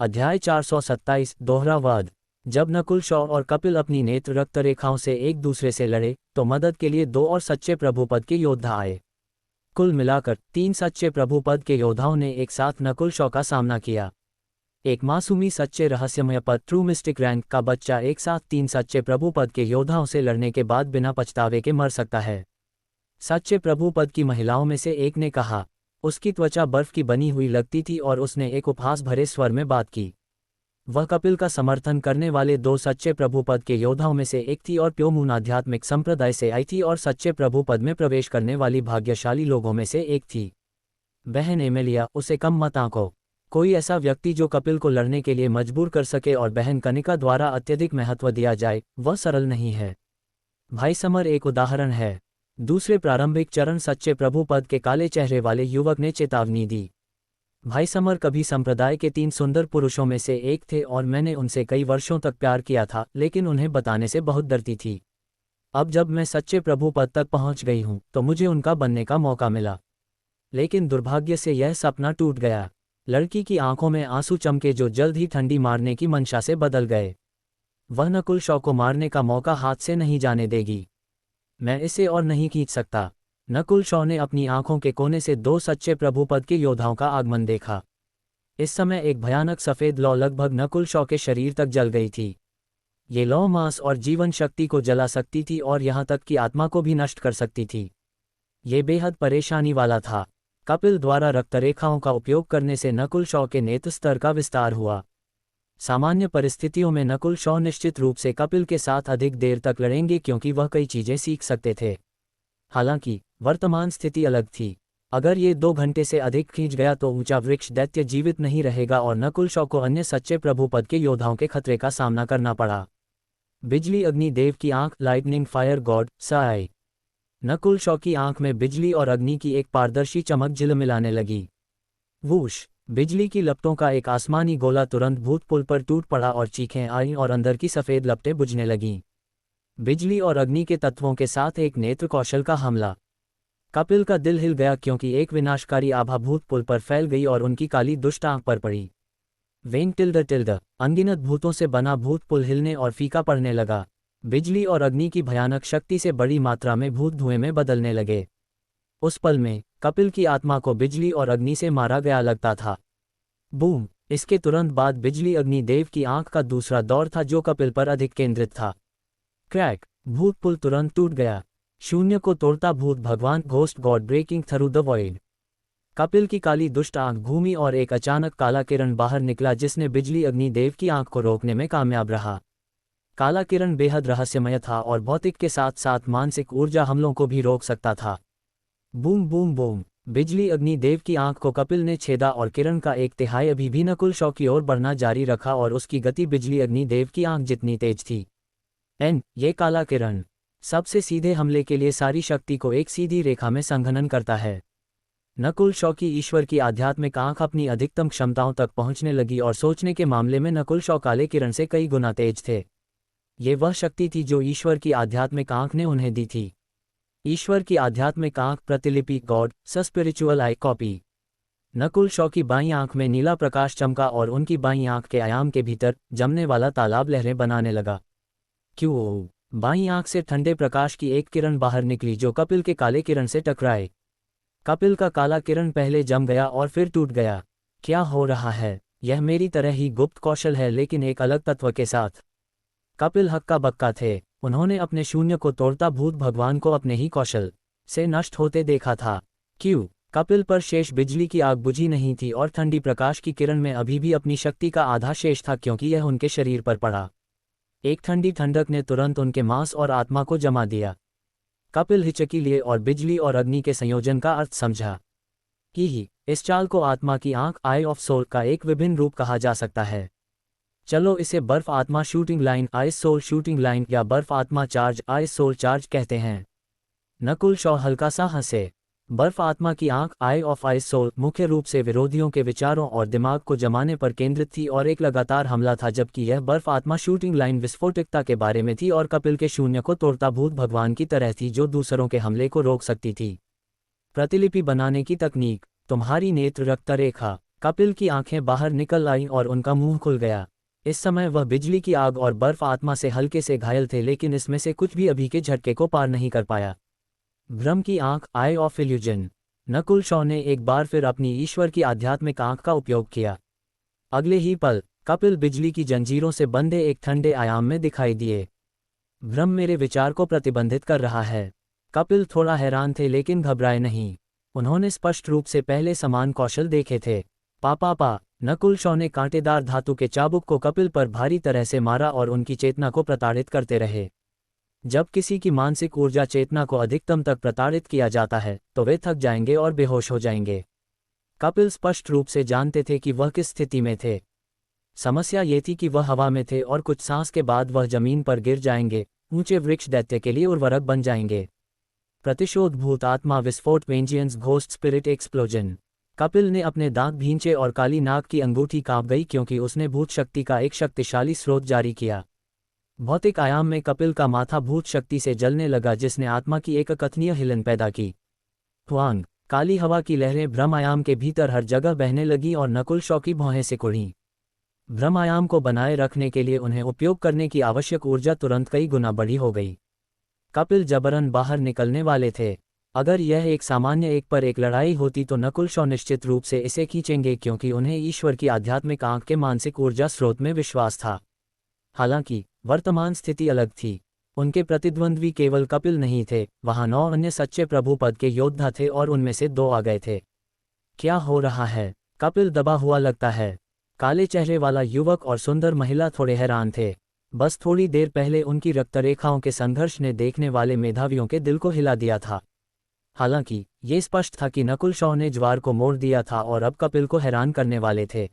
अध्याय 427 दोहरा वाद। जब नकुल शॉ और कपिल अपनी नेत्र रक्त रेखाओं से एक दूसरे से लड़े तो मदद के लिए दो और सच्चे प्रभुपद के योद्धा आए। कुल मिलाकर 3 सच्चे प्रभुपद के योद्धाओं ने एक साथ नकुल शॉ का सामना किया। एक मासूमी सच्चे रहस्यमय पद ट्रू मिस्टिक रैंक का बच्चा एक साथ 3 सच्चे प्रभुपद के योद्धाओं से लड़ने के बाद बिना पछतावे के मर सकता है। सच्चे प्रभुपद की महिलाओं में से एक ने कहा। उसकी त्वचा बर्फ की बनी हुई लगती थी और उसने एक उपहास भरे स्वर में बात की। वह कपिल का समर्थन करने वाले 2 सच्चे प्रभुपद के योद्धाओं में से एक थी और प्योमून आध्यात्मिक संप्रदाय से आई थी और सच्चे प्रभुपद में प्रवेश करने वाली भाग्यशाली लोगों में से एक थी। बहन एमेलिया, उसे कम मत आंको। कोई ऐसा व्यक्ति जो कपिल को लड़ने के लिए मजबूर कर सके और बहन कनिका द्वारा अत्यधिक महत्व दिया जाए, वह सरल नहीं है। भाई समर एक उदाहरण है। दूसरे प्रारंभिक चरण सच्चे प्रभुपद के काले चेहरे वाले युवक ने चेतावनी दी। भाई समर कभी संप्रदाय के 3 सुंदर पुरुषों में से एक थे और मैंने उनसे कई वर्षों तक प्यार किया था, लेकिन उन्हें बताने से बहुत डरती थी। अब जब मैं सच्चे प्रभुपद तक पहुंच गई हूं तो मुझे उनका बनने का मौका मिला, लेकिन दुर्भाग्य से यह सपना टूट गया। लड़की की आंखों में आंसू चमके जो जल्द ही ठंडी मारने की मंशा से बदल गए। वह नकुल शॉ को मारने का मौका हाथ से नहीं जाने देगी। मैं इसे और नहीं खींच सकता। नकुल शॉ ने अपनी आंखों के कोने से 2 सच्चे प्रभुपद के योद्धाओं का आगमन देखा। इस समय एक भयानक सफ़ेद लौ लगभग नकुल शॉ के शरीर तक जल गई थी। ये लौ मांस और जीवन शक्ति को जला सकती थी और यहाँ तक कि आत्मा को भी नष्ट कर सकती थी। ये बेहद परेशानी वाला था। कपिल द्वारा रक्तरेखाओं का उपयोग करने से नकुल शॉ के नेत्र स्तर का विस्तार हुआ। सामान्य परिस्थितियों में नकुल शॉ निश्चित रूप से कपिल के साथ अधिक देर तक लड़ेंगे क्योंकि वह कई चीजें सीख सकते थे। हालांकि वर्तमान स्थिति अलग थी। अगर ये 2 घंटे से अधिक खींच गया तो ऊंचा वृक्ष दैत्य जीवित नहीं रहेगा और नकुल शॉ को अन्य सच्चे प्रभुपद के योद्धाओं के खतरे का सामना करना पड़ा। बिजली अग्नि देव की आंख lightning fire God Sai. Nakul Shaw की आंख में बिजली और अग्नि की एक पारदर्शी चमक झिलमिलाने लगी। वूश! बिजली की लपटों का एक आसमानी गोला तुरंत भूत पुल पर टूट पड़ा और चीखें आईं और अंदर की सफ़ेद लपटें बुझने लगीं। बिजली और अग्नि के तत्वों के साथ एक नेत्र कौशल का हमला। कपिल का दिल हिल गया क्योंकि एक विनाशकारी आभा भूत पुल पर फैल गई और उनकी काली दुष्ट आंख पर पड़ी। वेंग टिल्ड अनगिनत भूतों से बना भूत पुल हिलने और फीका पड़ने लगा। बिजली और अग्नि की भयानक शक्ति से बड़ी मात्रा में भूत धुएं में बदलने लगे। उस पल में कपिल की आत्मा को बिजली और अग्नि से मारा गया लगता था। बूम! इसके तुरंत बाद बिजली अग्नि देव की आंख का दूसरा दौर था जो कपिल पर अधिक केंद्रित था। क्रैक! भूत पुल तुरंत टूट गया। शून्य को तोड़ता भूत भगवान ghost god breaking through the void. Kapil की काली दुष्ट आंख घूमी और एक अचानक काला किरण बाहर निकला जिसने बिजली अग्नि देव की आंख को रोकने में कामयाब रहा। काला किरण बेहद रहस्यमय था और भौतिक के साथ साथ मानसिक ऊर्जा हमलों को भी रोक सकता था। Boom boom boom! बिजली अग्नि देव की आंख को कपिल ने छेदा और किरण का 1/3 अभी भी नकुल शॉ की ओर बढ़ना जारी रखा और उसकी गति बिजली अग्नि देव की आंख जितनी तेज थी। ये काला किरण सबसे सीधे हमले के लिए सारी शक्ति को एक सीधी रेखा में संघनन करता है। नकुल शॉ की ईश्वर की आध्यात्मिक आंख अपनी अधिकतम क्षमताओं तक पहुंचने लगी और सोचने के मामले में नकुल शॉ काले किरण से कई गुना तेज थे। ये वह शक्ति थी जो ईश्वर की आध्यात्मिक आंख ने उन्हें दी थी। ईश्वर की आध्यात्मिक आंख प्रतिलिपि गॉड स्पिरिचुअल आई कॉपी। नकुल शॉ की बाईं आंख में नीला प्रकाश चमका और उनकी बाईं आंख के आयाम के भीतर जमने वाला तालाब लहरें बनाने लगा। क्यों? बाईं आंख से ठंडे प्रकाश की एक किरण बाहर निकली जो कपिल के काले किरण से टकराए। कपिल का काला किरण पहले जम गया और फिर टूट गया। क्या हो रहा है? यह मेरी तरह ही गुप्त कौशल है लेकिन एक अलग तत्व के साथ। कपिल हक्का बक्का थे। उन्होंने अपने शून्य को तोड़ता भूत भगवान को अपने ही कौशल से नष्ट होते देखा था। क्यों? कपिल पर शेष बिजली की आग बुझी नहीं थी और ठंडी प्रकाश की किरण में अभी भी अपनी शक्ति का आधा शेष था क्योंकि यह उनके शरीर पर पड़ा। एक ठंडी ठंडक ने तुरंत उनके मांस और आत्मा को जमा दिया। कपिल हिचकी लिए और बिजली और अग्नि के संयोजन का अर्थ समझा कि इस चाल को आत्मा की आंख आई ऑफ सोल का एक विभिन्न रूप कहा जा सकता है। चलो इसे बर्फ आत्मा shooting line ice soul shooting line या बर्फ आत्मा चार्ज आइस सोल चार्ज कहते हैं। नकुल शॉ हल्का सा हंसे। बर्फ आत्मा की आंख आई ऑफ आइस सोल मुख्य रूप से विरोधियों के विचारों और दिमाग को जमाने पर केंद्रित थी और एक लगातार हमला था, जबकि यह बर्फ आत्मा शूटिंग लाइन विस्फोटकता के बारे में थी और कपिल के शून्य को तोड़ता भूत भगवान की तरह थी जो दूसरों के हमले को रोक सकती थी। प्रतिलिपि बनाने की तकनीक। तुम्हारी नेत्र रक्त रेखा। कपिल की आंखें बाहर निकल आईं और उनका मुंह खुल गया। इस समय वह बिजली की आग और बर्फ आत्मा से हल्के से घायल थे, लेकिन इसमें से कुछ भी अभी के झटके को पार नहीं कर पाया। भ्रम की आंख, eye of illusion. Nakul Shaw ने एक बार फिर अपनी ईश्वर की आध्यात्मिक आंख का उपयोग किया। अगले ही पल कपिल बिजली की जंजीरों से बंधे एक ठंडे आयाम में दिखाई दिए। भ्रम मेरे विचार को प्रतिबंधित कर रहा है। कपिल थोड़ा हैरान थे लेकिन घबराए नहीं। उन्होंने स्पष्ट रूप से पहले समान कौशल देखे थे। पापा। नकुल शॉ ने कांटेदार धातु के चाबुक को कपिल पर भारी तरह से मारा और उनकी चेतना को प्रताड़ित करते रहे। जब किसी की मानसिक ऊर्जा चेतना को अधिकतम तक प्रताड़ित किया जाता है तो वे थक जाएंगे और बेहोश हो जाएंगे। कपिल स्पष्ट रूप से जानते थे कि वह किस स्थिति में थे। समस्या ये थी कि वह हवा में थे और कुछ सांस के बाद वह जमीन पर गिर जाएंगे, ऊंचे वृक्ष दैत्य के लिए उर्वरक बन जाएंगे। प्रतिशोध, भूत आत्मा विस्फोट, vengeance, ghost spirit explosion. Kapil ने अपने दांत भींचे और काली नाग की अंगूठी कांप गई क्योंकि उसने भूत शक्ति का एक शक्तिशाली स्रोत जारी किया। भौतिक आयाम में कपिल का माथा भूत शक्ति से जलने लगा जिसने आत्मा की एक अकथनीय हिलन पैदा की। हुआंग, काली हवा की लहरें भ्रम आयाम के भीतर हर जगह बहने लगी और नकुल शॉ की भौहें सिकुड़ीं। भ्रम आयाम को बनाए रखने के लिए उन्हें उपयोग करने की आवश्यक ऊर्जा तुरंत कई गुना बढ़ी हो गई। कपिल जबरन बाहर निकलने वाले थे। अगर यह एक सामान्य एक पर एक लड़ाई होती तो नकुल शॉ निश्चित रूप से इसे खींचेंगे क्योंकि उन्हें ईश्वर की आध्यात्मिक आंख के मानसिक ऊर्जा स्रोत में विश्वास था। हालांकि वर्तमान स्थिति अलग थी। उनके प्रतिद्वंद्वी केवल कपिल नहीं थे, वहां 9 अन्य सच्चे प्रभु पद के योद्धा थे और उनमें से 2 आ गए थे। क्या हो रहा है? कपिल दबा हुआ लगता है। काले चेहरे वाला युवक और सुंदर महिला थोड़े हैरान थे। बस थोड़ी देर पहले उनकी रक्तरेखाओं के संघर्ष ने देखने वाले मेधावियों के दिल को हिला दिया था। हालांकि ये स्पष्ट था कि नकुल शॉ ने ज्वार को मोड़ दिया था और अब कपिल को हैरान करने वाले थे।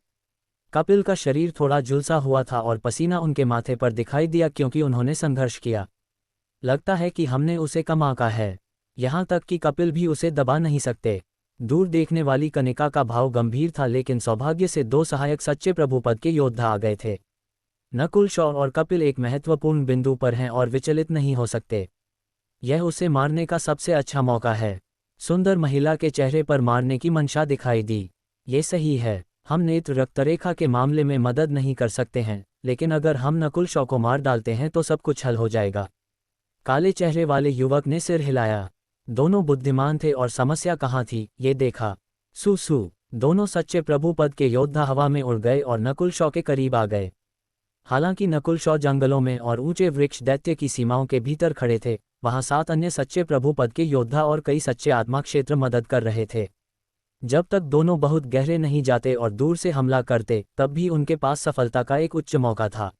कपिल का शरीर थोड़ा झुलसा हुआ था और पसीना उनके माथे पर दिखाई दिया क्योंकि उन्होंने संघर्ष किया। लगता है कि हमने उसे कम आंका है। यहाँ तक कि कपिल भी उसे दबा नहीं सकते। दूर देखने वाली कनिका का भाव गंभीर था, लेकिन सौभाग्य से 2 सहायक सच्चे प्रभुपद के योद्धा आ गए थे। नकुल शॉ और कपिल एक महत्वपूर्ण बिंदु पर हैं और विचलित नहीं हो सकते। यह उसे मारने का सबसे अच्छा मौका है। सुंदर महिला के चेहरे पर मारने की मंशा दिखाई दी। ये सही है। हम नेत्र रक्तरेखा के मामले में मदद नहीं कर सकते हैं, लेकिन अगर हम नकुल शॉ को मार डालते हैं तो सब कुछ हल हो जाएगा। काले चेहरे वाले युवक ने सिर हिलाया। दोनों बुद्धिमान थे और समस्या कहाँ थी ये देखा। सू दोनों सच्चे प्रभु पद के योद्धा हवा में उड़ गए और नकुल शॉ के करीब आ गए। हालांकि नकुल शॉ जंगलों में और ऊंचे वृक्ष दैत्य की सीमाओं के भीतर खड़े थे, वहां 7 अन्य सच्चे प्रभु पद के योद्धा और कई सच्चे आत्मा क्षेत्र मदद कर रहे थे। जब तक दोनों बहुत गहरे नहीं जाते और दूर से हमला करते, तब भी उनके पास सफलता का एक उच्च मौका था।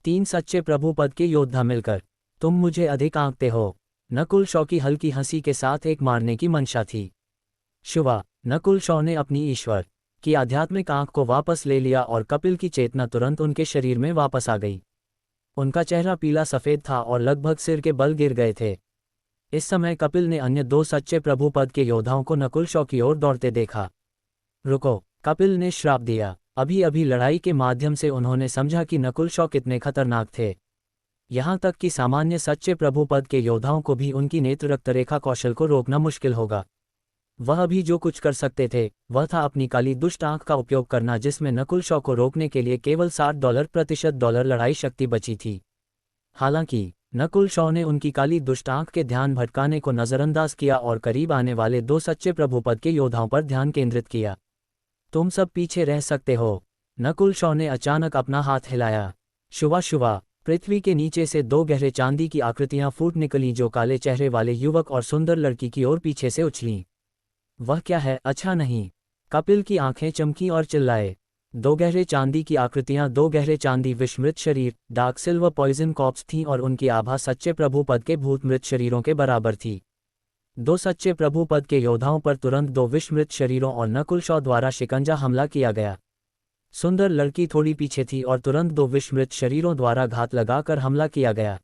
3 सच्चे प्रभु पद के योद्धा मिलकर, तुम मुझे अधिक आंकते हो। नकुल शॉ की हल्की हंसी के साथ एक मारने की मंशा थी। शुवा, नकुल शॉ ने अपनी ईश्वर की आध्यात्मिक आंख को वापस ले लिया और कपिल की चेतना तुरंत उनके शरीर में वापस आ गई। उनका चेहरा पीला सफ़ेद था और लगभग सिर के बल गिर गए थे। इस समय कपिल ने अन्य 2 सच्चे प्रभु पद के योद्धाओं को नकुल शॉ की ओर दौड़ते देखा। रुको, कपिल ने श्राप दिया। अभी अभी लड़ाई के माध्यम से उन्होंने समझा कि नकुल शॉ कितने खतरनाक थे। यहाँ तक कि सामान्य सच्चे प्रभु पद के योद्धाओं को भी उनकी नेत्र रक्तरेखा कौशल को रोकना मुश्किल होगा। वह अभी जो कुछ कर सकते थे वह था अपनी काली दुष्ट आंख का उपयोग करना, जिसमें नकुल शॉ को रोकने के लिए केवल $60 लड़ाई शक्ति बची थी। हालांकि नकुल शॉ ने उनकी काली दुष्ट आंख के ध्यान भटकाने को नज़रअंदाज किया और करीब आने वाले 2 सच्चे प्रभुपद के योद्धाओं पर ध्यान केंद्रित किया। तुम सब पीछे रह सकते हो। नकुल शॉ ने अचानक अपना हाथ हिलाया। शुवा, पृथ्वी के नीचे से 2 गहरे चांदी की आकृतियां फूट निकलीं जो काले चेहरे वाले युवक और सुंदर लड़की की ओर पीछे से उछलीं। वह क्या है? अच्छा नहीं। कपिल की आंखें चमकी और चिल्लाए। 2 गहरे चांदी की आकृतियां 2 गहरे चांदी विषमृत शरीर, डार्क सिल्वर पॉइजन कॉप्स थीं और उनकी आभा सच्चे प्रभु पद के भूत मृत शरीरों के बराबर थी। 2 सच्चे प्रभु पद के योद्धाओं पर तुरंत 2 विषमृत शरीरों और नकुल शॉ द्वारा शिकंजा हमला किया गया। सुंदर लड़की थोड़ी पीछे थी और तुरंत 2 विषमृत शरीरों द्वारा घात लगाकर हमला किया गया।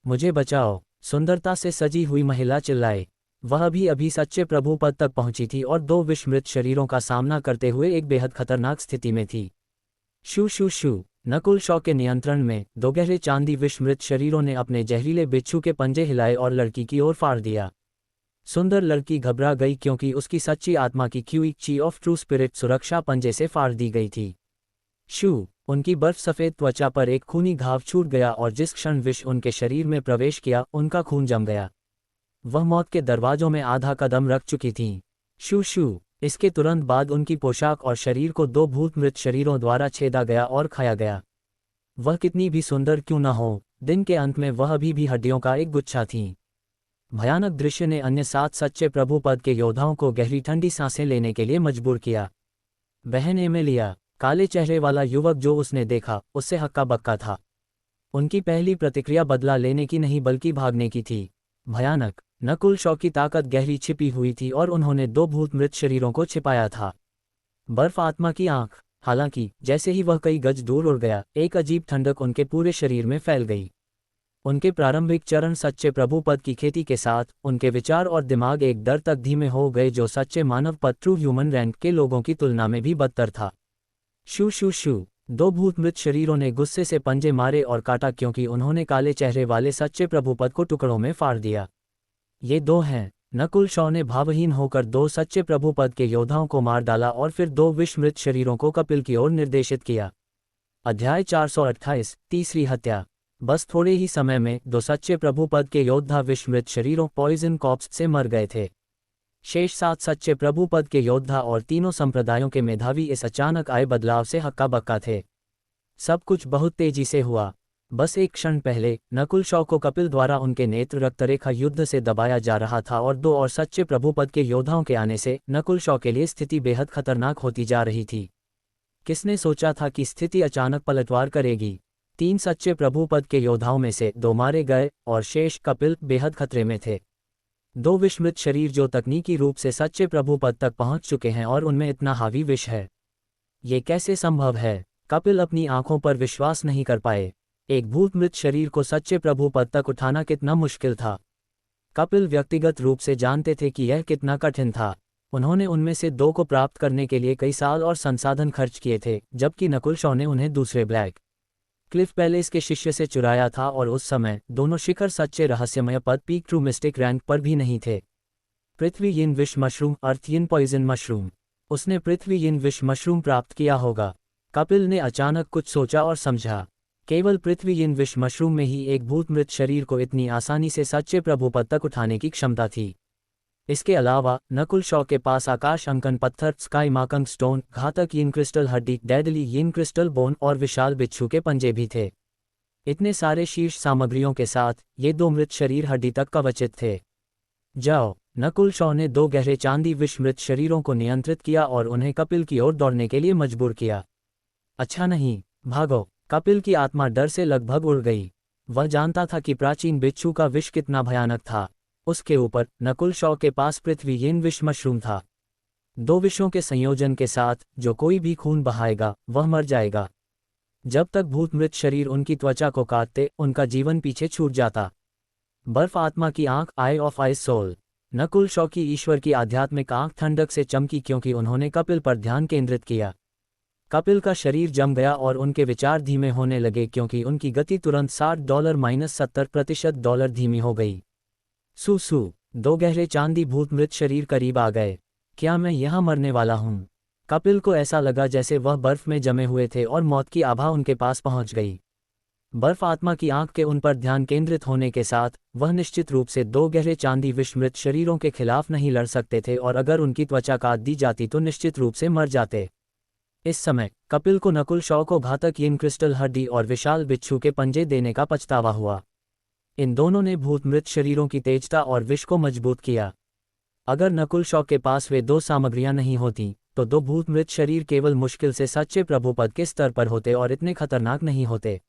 मुझे बचाओ, सुंदरता से सजी हुई महिला चिल्लाए। वह भी अभी सच्चे प्रभु पद तक पहुंची थी और 2 विषमृत शरीरों का सामना करते हुए एक बेहद खतरनाक स्थिति में थी। शू, नकुल शॉ के नियंत्रण में 2 गहरे चांदी विषमृत शरीरों ने अपने जहरीले बिच्छू के पंजे हिलाए और लड़की की ओर फाड़ दिया। सुंदर लड़की घबरा गई क्योंकि उसकी सच्ची आत्मा की की ऑफ ट्रू स्पिरिट सुरक्षा पंजे से फाड़ दी गई थी। शू, उनकी बर्फ सफ़ेद त्वचा पर एक खूनी घाव छूट गया और जिस क्षण विष उनके शरीर में प्रवेश किया उनका खून जम गया। वह मौत के दरवाजों में आधा कदम रख चुकी थीं। शू शू, इसके तुरंत बाद उनकी पोशाक और शरीर को दो भूत मृत शरीरों द्वारा छेदा गया और खाया गया। वह कितनी भी सुंदर क्यों न हो, दिन के अंत में वह अभी भी हड्डियों का एक गुच्छा थी। भयानक दृश्य ने अन्य 7 सच्चे प्रभु पद के योद्धाओं को गहरी ठंडी सांसें लेने के लिए मजबूर किया। बहन एमेलिया, काले चेहरे वाला युवक जो उसने देखा उससे हक्का बक्का था। उनकी पहली प्रतिक्रिया बदला लेने की नहीं बल्कि भागने की थी। भयानक नकुल शॉ की ताकत गहरी छिपी हुई थी और उन्होंने 2 भूत मृत शरीरों को छिपाया था। बर्फ आत्मा की आंख, हालांकि जैसे ही वह कई गज दूर उड़ गया, एक अजीब ठंडक उनके पूरे शरीर में फैल गई। उनके प्रारंभिक चरण सच्चे प्रभु पद की खेती के साथ, उनके विचार और दिमाग एक दर तक धीमे हो गए जो सच्चे मानव पद ट्रू ह्यूमन रैंक के लोगों की तुलना में भी बदतर था। शू शू शू, 2 भूत मृत शरीरों ने गुस्से से पंजे मारे और काटा क्योंकि उन्होंने काले चेहरे वाले सच्चे प्रभु पद को टुकड़ों में फाड़ दिया। ये 2 हैं। नकुल शॉ ने भावहीन होकर 2 सच्चे प्रभु पद के योद्धाओं को मार डाला और फिर 2 विष मृत शरीरों को कपिल की ओर निर्देशित किया। अध्याय 428, तीसरी हत्या। बस थोड़े ही समय में 2 सच्चे प्रभु पद के योद्धा विष मृत शरीरों पॉइजन कॉप्स से मर गए थे। शेष 7 सच्चे प्रभु पद के योद्धा और तीनों संप्रदायों के मेधावी इस अचानक आए बदलाव से हक्का बक्का थे। सब कुछ बहुत तेजी से हुआ। बस एक क्षण पहले नकुल शॉ को कपिल द्वारा उनके नेत्र रक्तरेखा युद्ध से दबाया जा रहा था और 2 और सच्चे प्रभु पद के योद्धाओं के आने से नकुल शॉ के लिए स्थिति बेहद खतरनाक होती जा रही थी। किसने सोचा था कि स्थिति अचानक पलटवार करेगी। 3 सच्चे प्रभु पद के योद्धाओं में से 2 मारे गए और शेष कपिल बेहद खतरे में थे। 2 विषमृत शरीर जो तकनीकी रूप से सच्चे प्रभु पद तक पहुंच चुके हैं और उनमें इतना हावी विष है। ये कैसे संभव है? कपिल अपनी आंखों पर विश्वास नहीं कर पाए। एक भूत मृत शरीर को सच्चे प्रभु पद तक उठाना कितना मुश्किल था। कपिल व्यक्तिगत रूप से जानते थे कि यह कितना कठिन था। उन्होंने उनमें से 2 को प्राप्त करने के लिए कई साल और संसाधन खर्च किए थे, जबकि नकुल शॉ ने उन्हें दूसरे ब्लैक क्लिफ पैलेस के शिष्य से चुराया था और उस समय दोनों शिखर सच्चे रहस्यमय पद पीक ट्रू मिस्टिक रैंक पर भी नहीं थे। पृथ्वी यिन विष मशरूम, अर्थ यिन पॉइजन मशरूम। उसने पृथ्वी यिन विष मशरूम प्राप्त किया होगा। कपिल ने अचानक कुछ सोचा और समझा। केवल पृथ्वी यिन विष मशरूम में ही एक भूत मृत शरीर को इतनी आसानी से सच्चे प्रभु पद तक उठाने की क्षमता थी। इसके अलावा नकुल शॉ के पास आकाश अंकन पत्थर, स्काई माकंग स्टोन, घातक यिन क्रिस्टल हड्डी, डेडली यिन क्रिस्टल बोन और विशाल बिच्छू के पंजे भी थे। इतने सारे शीर्ष सामग्रियों के साथ ये 2 मृत शरीर हड्डी तक कवचित थे। जाओ, नकुल शॉ ने 2 गहरे चांदी विष मृत शरीरों को नियंत्रित किया और उन्हें कपिल की ओर दौड़ने के लिए मजबूर किया। अच्छा नहीं, भागो। कपिल की आत्मा डर से लगभग उड़ गई। वह जानता था कि प्राचीन बिच्छू का विष कितना भयानक था। उसके ऊपर नकुल शॉ के पास पृथ्वी यिन विष मशरूम था। 2 विषों के संयोजन के साथ जो कोई भी खून बहाएगा वह मर जाएगा। जब तक भूत मृत शरीर उनकी त्वचा को काटते, उनका जीवन पीछे छूट जाता। बर्फ आत्मा की आंख, eye of ice soul. Nakul Shaw की ईश्वर की आध्यात्मिक आंख ठंडक से चमकी क्योंकि उन्होंने कपिल पर ध्यान केंद्रित किया। कपिल का शरीर जम गया और उनके विचार धीमे होने लगे क्योंकि उनकी गति तुरंत $60 - 70% धीमी हो गई। सू 2 गहरे चांदी भूत मृत शरीर करीब आ गए। क्या मैं यहाँ मरने वाला हूँ? कपिल को ऐसा लगा जैसे वह बर्फ में जमे हुए थे और मौत की आभा उनके पास पहुँच गई। बर्फ आत्मा की आंख के उन पर ध्यान केंद्रित होने के साथ वह निश्चित रूप से 2 गहरे चांदी विषमृत शरीरों के खिलाफ नहीं लड़ सकते थे और अगर उनकी त्वचा काट दी जाती तो निश्चित रूप से मर जाते। इस समय कपिल को नकुल शॉ को घातक यिन क्रिस्टल हड्डी और विशाल बिच्छू के पंजे देने का पछतावा हुआ। इन दोनों ने भूत मृत शरीरों की तेजता और विष को मजबूत किया। अगर नकुल शॉ के पास वे 2 सामग्रियां नहीं होती तो 2 भूत मृत शरीर केवल मुश्किल से सच्चे प्रभु पद के स्तर पर होते और इतने खतरनाक नहीं होते।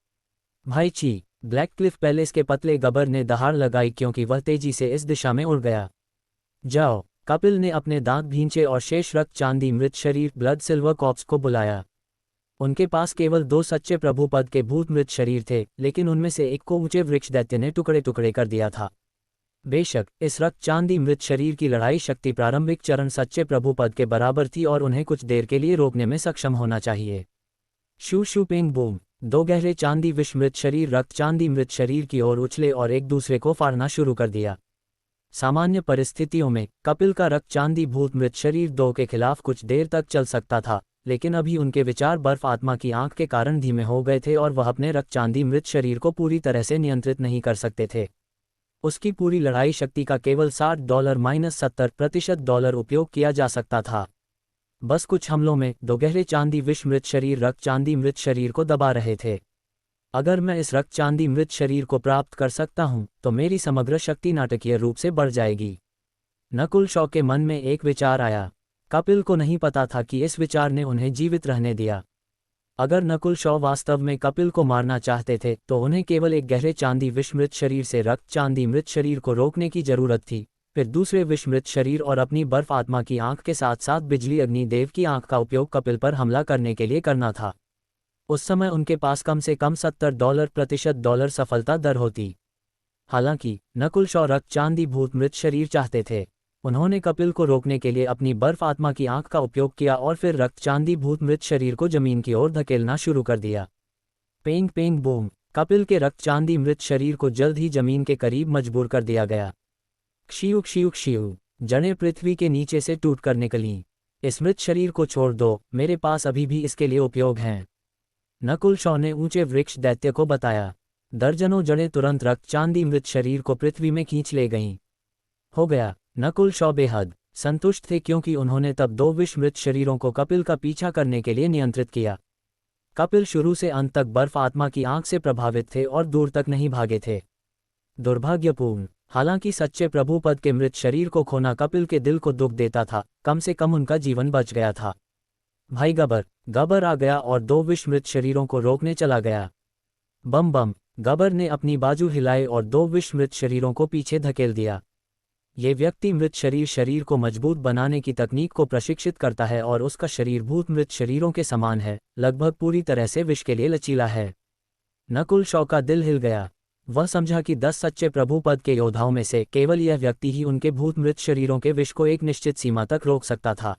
भाई ची, ब्लैक क्लिफ पैलेस के पतले गबर ने दहाड़ लगाई क्योंकि वह तेजी से इस दिशा में उड़ गया। जाओ, कपिल ने अपने दांत भींचे और शेष रक्त चांदी मृत शरीर ब्लड सिल्वर कॉप्स को बुलाया। उनके पास केवल 2 सच्चे प्रभु पद के भूत मृत शरीर थे, लेकिन उनमें से एक को ऊंचे वृक्ष दैत्य ने टुकड़े टुकड़े कर दिया था। बेशक इस रक्त चांदी मृत शरीर की लड़ाई शक्ति प्रारंभिक चरण सच्चे प्रभु पद के बराबर थी और उन्हें कुछ देर के लिए रोकने में सक्षम होना चाहिए। शू शू पिंग बूम, 2 गहरे चांदी विष मृत शरीर रक्त चांदी मृत शरीर की ओर उछले और एक दूसरे को फाड़ना शुरू कर दिया। सामान्य परिस्थितियों में कपिल का रक्त चांदी भूत मृत शरीर दो के खिलाफ कुछ देर तक चल सकता था, लेकिन अभी उनके विचार बर्फ आत्मा की आंख के कारण धीमे हो गए थे और वह अपने रक्त चांदी मृत शरीर को पूरी तरह से नियंत्रित नहीं कर सकते थे। उसकी पूरी लड़ाई शक्ति का केवल $60-70% उपयोग किया जा सकता था। बस कुछ हमलों में दो गहरे चांदी विष मृत शरीर रक्त चांदी मृत शरीर को दबा रहे थे। अगर मैं इस रक्त चांदी मृत शरीर को प्राप्त कर सकता हूं, तो मेरी समग्र शक्ति नाटकीय रूप से बढ़ जाएगी। नकुल शॉ के मन में एक विचार आया। कपिल को नहीं पता था कि इस विचार ने उन्हें जीवित रहने दिया। अगर नकुल शॉ वास्तव में कपिल को मारना चाहते थे, तो उन्हें केवल एक गहरे चांदी विष मृत शरीर से रक्त चांदी मृत शरीर को रोकने की जरूरत थी, फिर दूसरे विष मृत शरीर और अपनी बर्फ आत्मा की आंख के साथ साथ बिजली अग्नि देव की आंख का उपयोग कपिल पर हमला करने के लिए करना था। उस समय उनके पास कम से कम $70% सफलता दर होती। हालांकि नकुल शॉ रक्त चांदी भूत मृत शरीर चाहते थे। उन्होंने कपिल को रोकने के लिए अपनी बर्फ आत्मा की आंख का उपयोग किया और फिर रक्त चांदी भूत मृत शरीर को जमीन की ओर धकेलना शुरू कर दिया। पेंग पेंग बूम। कपिल के रक्त चांदी मृत शरीर को जल्द ही जमीन के करीब मजबूर कर दिया गया। क्षियु क्षियु क्षियु। जड़ें पृथ्वी के नीचे से टूटकर निकलीं। इस मृत शरीर को छोड़ दो, मेरे पास अभी भी इसके लिए उपयोग हैं। नकुल शॉ ने ऊंचे वृक्ष दैत्य को बताया। दर्जनों जड़ें तुरंत रक्त चांदी मृत शरीर को पृथ्वी में खींच ले गईं। हो गया। नकुल शॉ बेहद संतुष्ट थे क्योंकि उन्होंने तब दो विष मृत शरीरों को कपिल का पीछा करने के लिए नियंत्रित किया। कपिल शुरू से अंत तक बर्फ आत्मा की आंख से प्रभावित थे और दूर तक नहीं भागे थे। दुर्भाग्यपूर्ण। हालांकि सच्चे प्रभुपद के मृत शरीर को खोना कपिल के दिल को दुख देता था, कम से कम उनका जीवन बच गया था। भाई गबर आ गया और दो विष मृत शरीरों को रोकने चला गया। बम बम। गबर ने अपनी बाजू हिलाए और दो विष मृत शरीरों को पीछे धकेल दिया। ये व्यक्ति मृत शरीर को मजबूत बनाने की तकनीक को प्रशिक्षित करता है और उसका शरीर भूत मृत शरीरों के समान है, लगभग पूरी तरह से विष के लिए लचीला है। नकुल शॉ का दिल हिल गया। वह समझा कि 10 सच्चे प्रभुपद के योद्धाओं में से केवल यह व्यक्ति ही उनके भूत मृत शरीरों के विष को एक निश्चित सीमा तक रोक सकता था।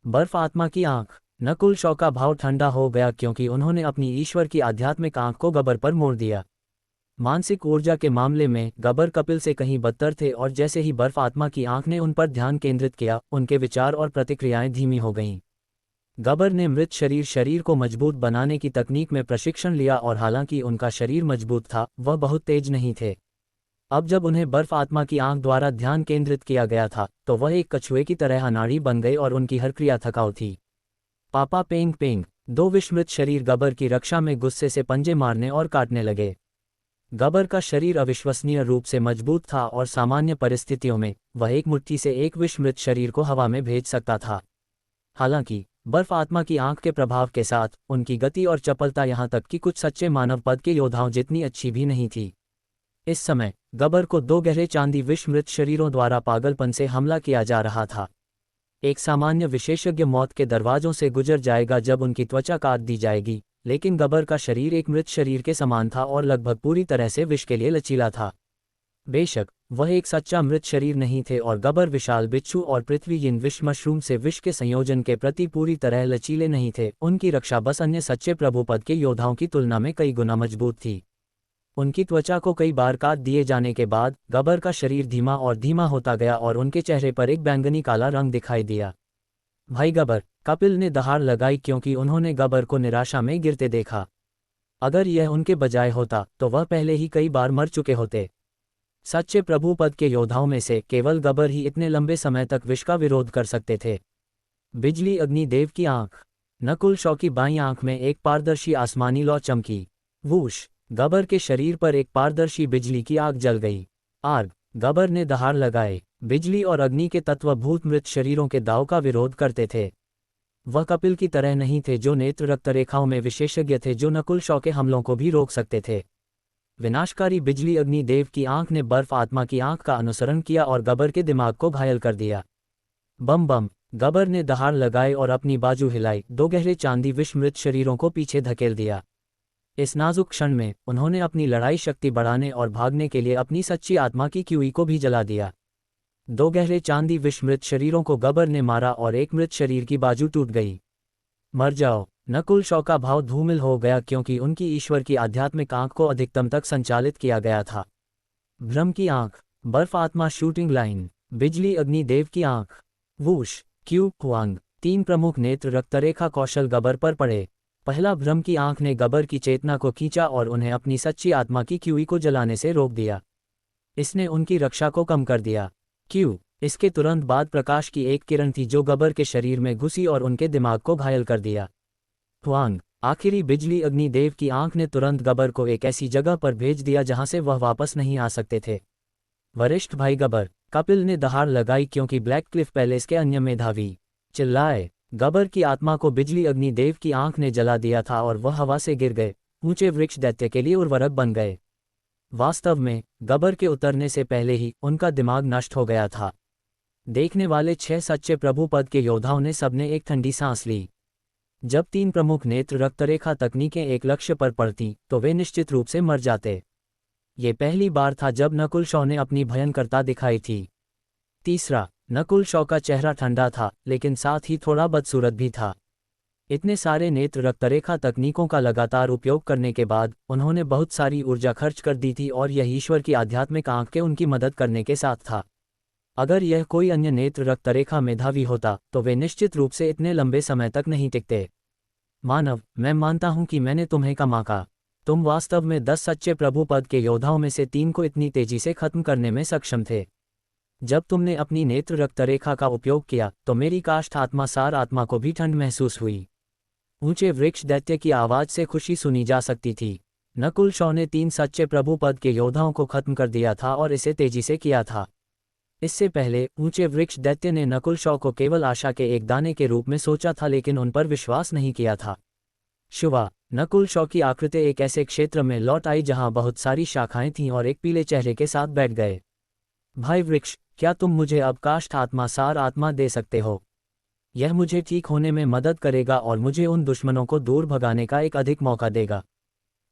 बर्फ आत्मा की आंख। नकुल शॉ का भाव ठंडा हो गया क्योंकि उन्होंने अपनी ईश्वर की आध्यात्मिक आंख को गबर पर मोड़ दिया। मानसिक ऊर्जा के मामले में गबर कपिल से कहीं बदतर थे और जैसे ही बर्फ आत्मा की आंख ने उन पर ध्यान केंद्रित किया, उनके विचार और प्रतिक्रियाएं धीमी हो गईं। गबर ने मृत शरीर को मजबूत बनाने की तकनीक में प्रशिक्षण लिया और हालांकि उनका शरीर मजबूत था, वह बहुत तेज नहीं थे। अब जब उन्हें बर्फ आत्मा की आंख द्वारा ध्यान केंद्रित किया गया था, तो वह एक कछुए की तरह अनाड़ी बन गए और उनकी हर क्रिया थकाऊ थी। पापा पेंग पेंग। दो विषमृत शरीर गबर की रक्षा में गुस्से से पंजे मारने और काटने लगे। गबर का शरीर अविश्वसनीय रूप से मजबूत था और सामान्य परिस्थितियों में वह एक मुट्ठी से एक विषमृत शरीर को हवा में भेज सकता था। हालांकि बर्फ आत्मा की आंख के प्रभाव के साथ उनकी गति और चपलता यहां तक कि कुछ सच्चे मानव पद के योद्धाओं जितनी अच्छी भी नहीं थी। इस समय गबर को दो गहरे चांदी विषमृत शरीरों द्वारा पागलपन से हमला किया जा रहा था। एक सामान्य विशेषज्ञ मौत के दरवाजों से गुजर जाएगा जब उनकी त्वचा काट दी जाएगी, लेकिन गबर का शरीर एक मृत शरीर के समान था और लगभग पूरी तरह से विष के लिए लचीला था। बेशक वह एक सच्चा मृत शरीर नहीं थे और गबर विशाल बिच्छू और पृथ्वीहीन विष मशरूम से विष के संयोजन के प्रति पूरी तरह लचीले नहीं थे। उनकी रक्षा बस अन्य सच्चे प्रभुपद के योद्धाओं की तुलना में कई गुना मजबूत थी। उनकी त्वचा को कई बार काट दिए जाने के बाद गबर का शरीर धीमा और धीमा होता गया और उनके चेहरे पर एक बैंगनी काला रंग दिखाई दिया। भाई गबर, कपिल ने दहाड़ लगाई क्योंकि उन्होंने गबर को निराशा में गिरते देखा। अगर यह उनके बजाय होता तो वह पहले ही कई बार मर चुके होते। सच्चे प्रभुपद के योद्धाओं में से केवल गबर ही इतने लंबे समय तक विष का विरोध कर सकते थे। बिजली अग्नि देव की आंख। नकुल शॉ की बाईं आंख में एक पारदर्शी आसमानी लौ चमकी। वूश। गबर के शरीर पर एक पारदर्शी बिजली की आग जल गई। आग। गबर ने दहाड़ लगाए। बिजली और अग्नि के तत्व भूत मृत शरीरों के दाव का विरोध करते थे। वह कपिल की तरह नहीं थे जो नेत्र रक्तरेखाओं में विशेषज्ञ थे, जो नकुल शॉ के हमलों को भी रोक सकते थे। विनाशकारी बिजली अग्नि देव की आंख ने बर्फ आत्मा की आंख का अनुसरण किया और गबर के दिमाग को घायल कर दिया। बम बम। गबर ने दहाड़ लगाए और अपनी बाजू हिलाई, दो गहरे चांदी विष मृत शरीरों को पीछे धकेल दिया। इस नाजुक क्षण में उन्होंने अपनी लड़ाई शक्ति बढ़ाने और भागने के लिए अपनी सच्ची आत्मा की क्यूई को भी जला दिया। दो गहरे चांदी विष मृत शरीरों को गबर ने मारा और एक मृत शरीर की बाजू टूट गई। मर जाओ। नकुल शॉ का भाव धूमिल हो गया क्योंकि उनकी ईश्वर की आध्यात्मिक आंख को अधिकतम तक संचालित किया गया था। भ्रम की आंख। बर्फ आत्मा शूटिंग लाइन, बिजली अग्नि देव की आंख, वूश, क्यू हुआंग। 3 प्रमुख नेत्र रक्तरेखा कौशल गबर पर पड़े। पहला भ्रम की आंख ने गबर की चेतना को खींचा और उन्हें अपनी सच्ची आत्मा की क्यूई को जलाने से रोक दिया। इसने उनकी रक्षा को कम कर दिया। क्यू, इसके तुरंत बाद प्रकाश की एक किरण थी जो गबर के शरीर में घुसी और उनके दिमाग को घायल कर दिया। हुआंग, आखिरी बिजली अग्नि देव की आंख ने तुरंत गबर को एक ऐसी जगह पर भेज दिया जहां से वह वापस नहीं आ सकते थे। वरिष्ठ भाई गबर, कपिल ने दहाड़ लगाई क्योंकि ब्लैक क्लिफ पैलेस के अन्य मेधावी चिल्लाए। गबर की आत्मा को बिजली अग्नि देव की आंख ने जला दिया था और वह हवा से गिर गए, ऊंचे वृक्ष दैत्य के लिए उर्वरक बन गए। वास्तव में गबर के उतरने से पहले ही उनका दिमाग नष्ट हो गया था। देखने वाले 6 सच्चे प्रभु पद के योद्धाओं ने सबने एक ठंडी सांस ली। जब 3 प्रमुख नेत्र रक्तरेखा तकनीकें एक लक्ष्य पर पड़ती तो वे निश्चित रूप से मर जाते। ये पहली बार था जब नकुल शॉ ने अपनी भयंकरता दिखाई थी। तीसरा, नकुल शॉ का चेहरा ठंडा था लेकिन साथ ही थोड़ा बदसूरत भी था। इतने सारे नेत्र रक्तरेखा तकनीकों का लगातार उपयोग करने के बाद उन्होंने बहुत सारी ऊर्जा खर्च कर दी थी और यह ईश्वर की आध्यात्मिक आंख के उनकी मदद करने के साथ था। अगर यह कोई अन्य नेत्र रक्तरेखा मेधावी होता तो वे निश्चित रूप से इतने लंबे समय तक नहीं टिकते। मानव, मैं मानता हूं कि मैंने तुम्हें कमाका। तुम वास्तव में 10 सच्चे प्रभु पद के योद्धाओं में से 3 को इतनी तेजी से खत्म करने में सक्षम थे। जब तुमने अपनी नेत्र रक्तरेखा का उपयोग किया तो मेरी काष्ठ आत्मा सार आत्मा को भी ठंड महसूस हुई। ऊंचे वृक्ष दैत्य की आवाज से खुशी सुनी जा सकती थी। नकुल शॉ ने 3 सच्चे प्रभु पद के योद्धाओं को खत्म कर दिया था और इसे तेजी से किया था। इससे पहले ऊंचे वृक्ष दैत्य ने नकुल शॉ को केवल आशा के एक दाने के रूप में सोचा था लेकिन उन पर विश्वास नहीं किया था। शुवा, नकुल शॉ की आकृति एक ऐसे क्षेत्र में लौट आई जहां बहुत सारी शाखाएं थीं और एक पीले चेहरे के साथ बैठ गए। भाई वृक्ष, क्या तुम मुझे अब काष्ठ आत्मा सार आत्मा दे सकते हो? यह मुझे ठीक होने में मदद करेगा और मुझे उन दुश्मनों को दूर भगाने का एक अधिक मौका देगा।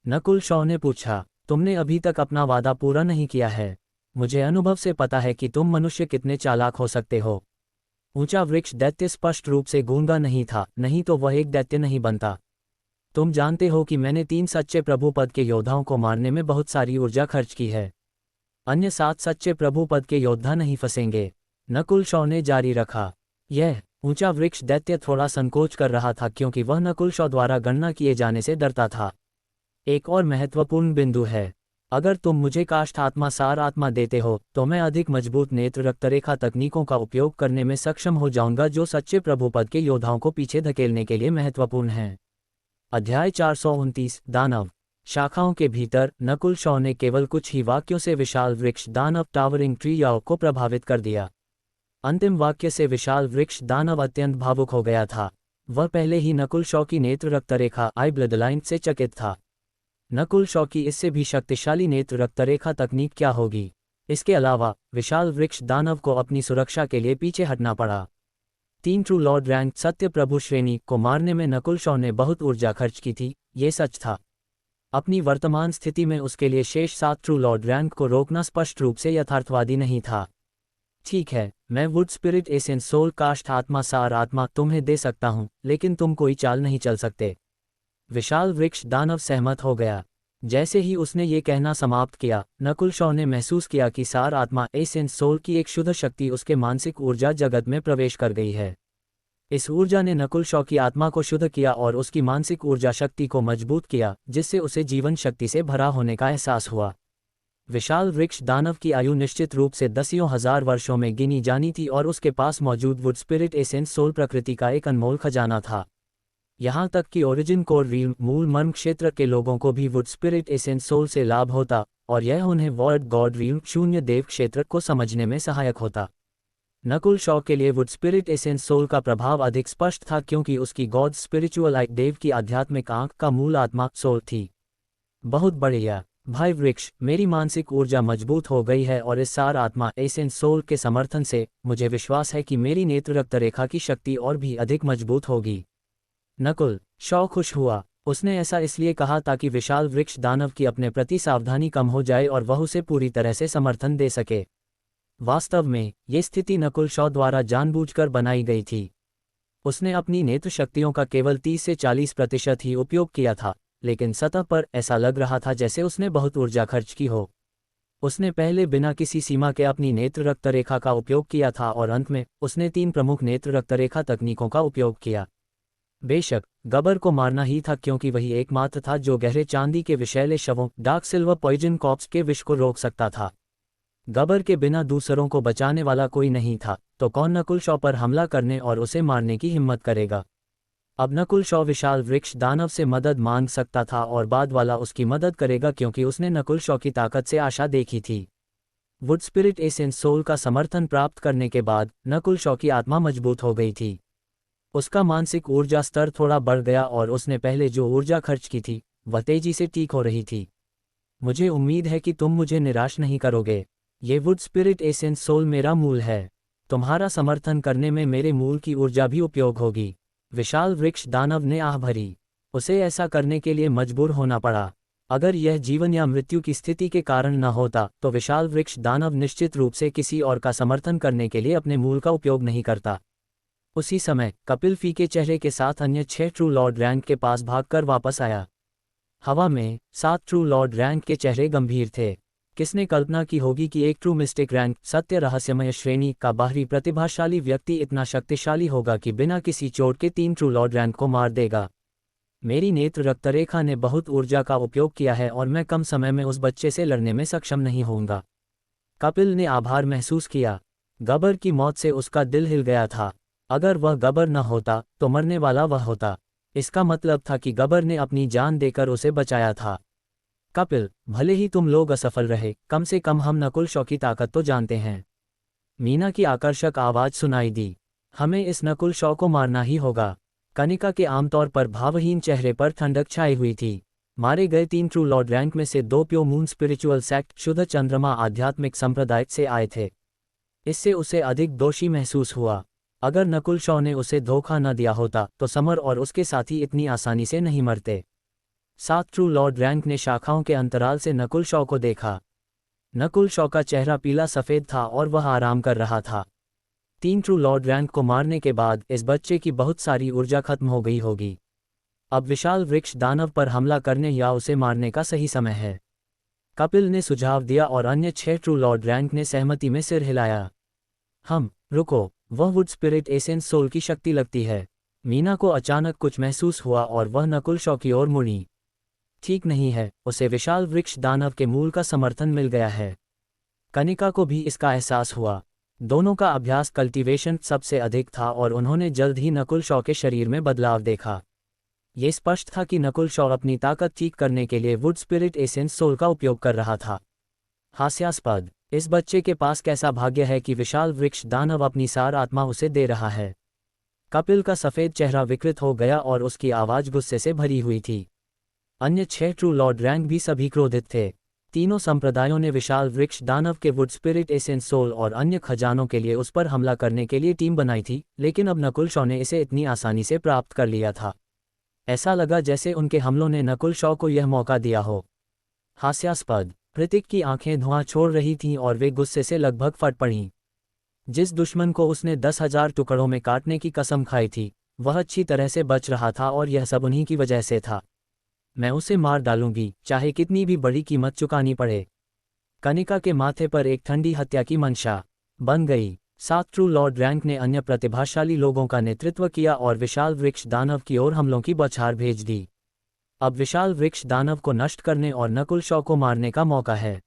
नकुल शॉ ने पूछा, तुमने अभी तक अपना वादा पूरा नहीं किया है। मुझे अनुभव से पता है कि तुम मनुष्य कितने चालाक हो सकते हो। ऊंचा वृक्ष दैत्य स्पष्ट रूप से गूंगा नहीं था, नहीं तो वह एक दैत्य नहीं बनता। तुम जानते हो कि मैंने 3 सच्चे प्रभु पद के योद्धाओं को मारने में बहुत सारी ऊर्जा खर्च की है। अन्य 7 सच्चे प्रभु पद के योद्धा नहीं फंसेंगे। नकुल शॉ ने जारी रखा। यह ऊंचा वृक्ष दैत्य थोड़ा संकोच कर रहा था क्योंकि वह नकुल शॉ द्वारा गणना किए जाने से डरता था। एक और महत्वपूर्ण बिंदु है, अगर तुम मुझे काष्ठ आत्मा सार आत्मा देते हो तो मैं अधिक मजबूत नेत्र रक्तरेखा तकनीकों का उपयोग करने में सक्षम हो जाऊंगा जो सच्चे प्रभु पद के योद्धाओं को पीछे धकेलने के लिए महत्वपूर्ण हैं। अध्याय 429 दानव। शाखाओं के भीतर नकुल शॉ ने केवल कुछ ही वाक्यों से विशाल वृक्ष दानव टावरिंग ट्री याओ को प्रभावित कर दिया। अंतिम वाक्य से विशाल वृक्ष दानव अत्यंत भावुक हो गया था। वह पहले ही नकुल शॉ की नेत्र रक्तरेखा आई ब्लडलाइन से चकित था। नकुल शॉ की इससे भी शक्तिशाली नेत्र रक्तरेखा तकनीक क्या होगी? इसके अलावा विशाल वृक्ष दानव को अपनी सुरक्षा के लिए पीछे हटना पड़ा। 3 ट्रू लॉर्ड रैंक सत्य प्रभु श्रेणी को मारने में नकुल शॉ ने बहुत ऊर्जा खर्च की थी, ये सच था। अपनी वर्तमान स्थिति में उसके लिए शेष 7 ट्रू लॉर्ड रैंक को रोकना स्पष्ट रूप से यथार्थवादी नहीं था। ठीक है, मैं वुड स्पिरिट एसेंस सोल काष्ठ आत्मा सार आत्मा तुम्हें दे सकता हूं, लेकिन तुम कोई चाल नहीं चल सकते। विशाल वृक्ष दानव सहमत हो गया। जैसे ही उसने ये कहना समाप्त किया, नकुल शॉ ने महसूस किया कि सार आत्मा एसेंस सोल की एक शुद्ध शक्ति उसके मानसिक ऊर्जा जगत में प्रवेश कर गई है। इस ऊर्जा ने नकुल शॉ की आत्मा को शुद्ध किया और उसकी मानसिक ऊर्जा शक्ति को मजबूत किया, जिससे उसे जीवन शक्ति से भरा होने का एहसास हुआ। विशाल वृक्ष दानव की आयु निश्चित रूप से दसियों हजार वर्षों में गिनी जानी थी और उसके पास मौजूद वुड स्पिरिट एसेंस सोल प्रकृति का एक अनमोल खजाना था। यहाँ तक कि ओरिजिन कोर रील मूल मर्म क्षेत्र के लोगों को भी वुड स्पिरिट एसेंस सोल से लाभ होता और यह उन्हें वर्ड गॉड रील शून्य देव क्षेत्र को समझने में सहायक होता। नकुल शॉ के लिए वुड स्पिरिट एसेंस सोल का प्रभाव अधिक स्पष्ट था क्योंकि उसकी गॉड स्पिरिचुअल आई देव की आध्यात्मिक आंख का मूल आत्मा सोल थी। बहुत बढ़िया भाई वृक्ष, मेरी मानसिक ऊर्जा मजबूत हो गई है और इस सार आत्मा एसेंस सोल के समर्थन से मुझे विश्वास है कि मेरी नेत्र रक्तरेखा की शक्ति और भी अधिक मजबूत होगी। नकुल शॉ खुश हुआ। उसने ऐसा इसलिए कहा ताकि विशाल वृक्ष दानव की अपने प्रति सावधानी कम हो जाए और वह उसे पूरी तरह से समर्थन दे सके। वास्तव में ये स्थिति नकुल शॉ द्वारा जानबूझकर बनाई गई थी। उसने अपनी नेत्र शक्तियों का केवल 30 से 40% ही उपयोग किया था, लेकिन सतह पर ऐसा लग रहा था जैसे उसने बहुत ऊर्जा खर्च की हो। उसने पहले बिना किसी सीमा के अपनी नेत्र रक्तरेखा का उपयोग किया था और अंत में उसने 3 प्रमुख नेत्र रक्तरेखा तकनीकों का उपयोग किया। बेशक गबर को मारना ही था, क्योंकि वही एकमात्र था जो गहरे चांदी के विषैले शवों डार्क सिल्वर पॉइजन कॉर्प्स के विष को रोक सकता था। गबर के बिना दूसरों को बचाने वाला कोई नहीं था, तो कौन नकुल शॉ पर हमला करने और उसे मारने की हिम्मत करेगा। अब नकुल शॉ विशाल वृक्ष दानव से मदद मांग सकता था और बाद वाला उसकी मदद करेगा, क्योंकि उसने नकुल शॉ की ताकत से आशा देखी थी। वुड स्पिरिट एसेंस सोल का समर्थन प्राप्त करने के बाद नकुल शॉ की आत्मा मजबूत हो गई थी। उसका मानसिक ऊर्जा स्तर थोड़ा बढ़ गया और उसने पहले जो ऊर्जा खर्च की थी वह तेजी से ठीक हो रही थी। मुझे उम्मीद है कि तुम मुझे निराश नहीं करोगे। ये वुड स्पिरिट एसेंस सोल मेरा मूल है। तुम्हारा समर्थन करने में मेरे मूल की ऊर्जा भी उपयोग होगी। विशाल वृक्ष दानव ने आह भरी। उसे ऐसा करने के लिए मजबूर होना पड़ा। अगर यह जीवन या मृत्यु की स्थिति के कारण न होता तो विशाल वृक्ष दानव निश्चित रूप से किसी और का समर्थन करने के लिए अपने मूल का उपयोग नहीं करता। उसी समय कपिल फीके चेहरे के साथ अन्य 6 ट्रू लॉर्ड रैंक के पास भागकर वापस आया। हवा में 7 ट्रू लॉर्ड रैंक के चेहरे गंभीर थे। किसने कल्पना की होगी कि एक ट्रू मिस्टिक रैंक सत्य रहस्यमय श्रेणी का बाहरी प्रतिभाशाली व्यक्ति इतना शक्तिशाली होगा कि बिना किसी चोट के 3 ट्रू लॉर्ड रैंक को मार देगा। मेरी नेत्र रक्तरेखा ने बहुत ऊर्जा का उपयोग किया है और मैं कम समय में उस बच्चे से लड़ने में सक्षम नहीं होऊंगा। कपिल ने आभार महसूस किया। गबर की मौत से उसका दिल हिल गया था। अगर वह गबर न होता तो मरने वाला वह होता। इसका मतलब था कि गबर ने अपनी जान देकर उसे बचाया था। कपिल, भले ही तुम लोग असफल रहे, कम से कम हम नकुल शॉ की ताकत तो जानते हैं। मीना की आकर्षक आवाज सुनाई दी। हमें इस नकुल शॉ को मारना ही होगा। कनिका के आमतौर पर भावहीन चेहरे पर ठंडक छाई हुई थी। मारे गए 3 ट्रू लॉर्ड रैंक में से 2 प्योर मून स्पिरिचुअल सेक्ट शुद्ध चंद्रमा आध्यात्मिक संप्रदाय से आए थे। इससे उसे अधिक दोषी महसूस हुआ। अगर नकुल शॉ ने उसे धोखा न दिया होता तो समर और उसके साथी इतनी आसानी से नहीं मरते। 7 ट्रू लॉर्ड रैंक ने शाखाओं के अंतराल से नकुल शॉ को देखा। नकुल शॉ का चेहरा पीला सफ़ेद था और वह आराम कर रहा था। 3 ट्रू लॉर्ड रैंक को मारने के बाद इस बच्चे की बहुत सारी ऊर्जा खत्म हो गई होगी। अब विशाल वृक्ष दानव पर हमला करने या उसे मारने का सही समय है। कपिल ने सुझाव दिया और अन्य 6 ट्रू लॉर्ड रैंक ने सहमति में सिर हिलाया। रुको, वह वुड स्पिरिट एसेंस सोल की शक्ति लगती है। मीना को अचानक कुछ महसूस हुआ और वह नकुल शॉ की ओर मुड़ी। ठीक नहीं है, उसे विशाल वृक्ष दानव के मूल का समर्थन मिल गया है। कनिका को भी इसका एहसास हुआ। दोनों का अभ्यास कल्टीवेशन सबसे अधिक था और उन्होंने जल्द ही नकुल शॉ के शरीर में बदलाव देखा। ये स्पष्ट था कि नकुल शॉ अपनी ताकत ठीक करने के लिए वुड स्पिरिट एसेंस सोल का उपयोग कर रहा था। हास्यास्पद, इस बच्चे के पास कैसा भाग्य है कि विशाल वृक्ष दानव अपनी सार आत्मा उसे दे रहा है। कपिल का सफ़ेद चेहरा विकृत हो गया और उसकी आवाज़ गुस्से से भरी हुई थी। अन्य 6 ट्रू लॉर्ड रैंक भी सभी क्रोधित थे। तीनों संप्रदायों ने विशाल वृक्ष दानव के वुड स्पिरिट एसेंस सोल और अन्य खजानों के लिए उस पर हमला करने के लिए टीम बनाई थी, लेकिन अब नकुल शॉ ने इसे इतनी आसानी से प्राप्त कर लिया था। ऐसा लगा जैसे उनके हमलों ने नकुल शॉ को यह मौका दिया हो। हास्यास्पद, ऋतिक की आंखें धुआं छोड़ रही थीं और वे गुस्से से लगभग फट पड़ीं। जिस दुश्मन को उसने 10,000 टुकड़ों में काटने की कसम खाई थी वह अच्छी तरह से बच रहा था और यह सब उन्हीं की वजह से था। मैं उसे मार डालूंगी, चाहे कितनी भी बड़ी कीमत चुकानी पड़े। कनिका के माथे पर एक ठंडी हत्या की मंशा बन गई। 7 ट्रू लॉर्ड रैंक ने अन्य प्रतिभाशाली लोगों का नेतृत्व किया और विशाल वृक्ष दानव की ओर हमलों की बौछार भेज दी। अब विशाल वृक्ष दानव को नष्ट करने और नकुल शॉ को मारने का मौका है।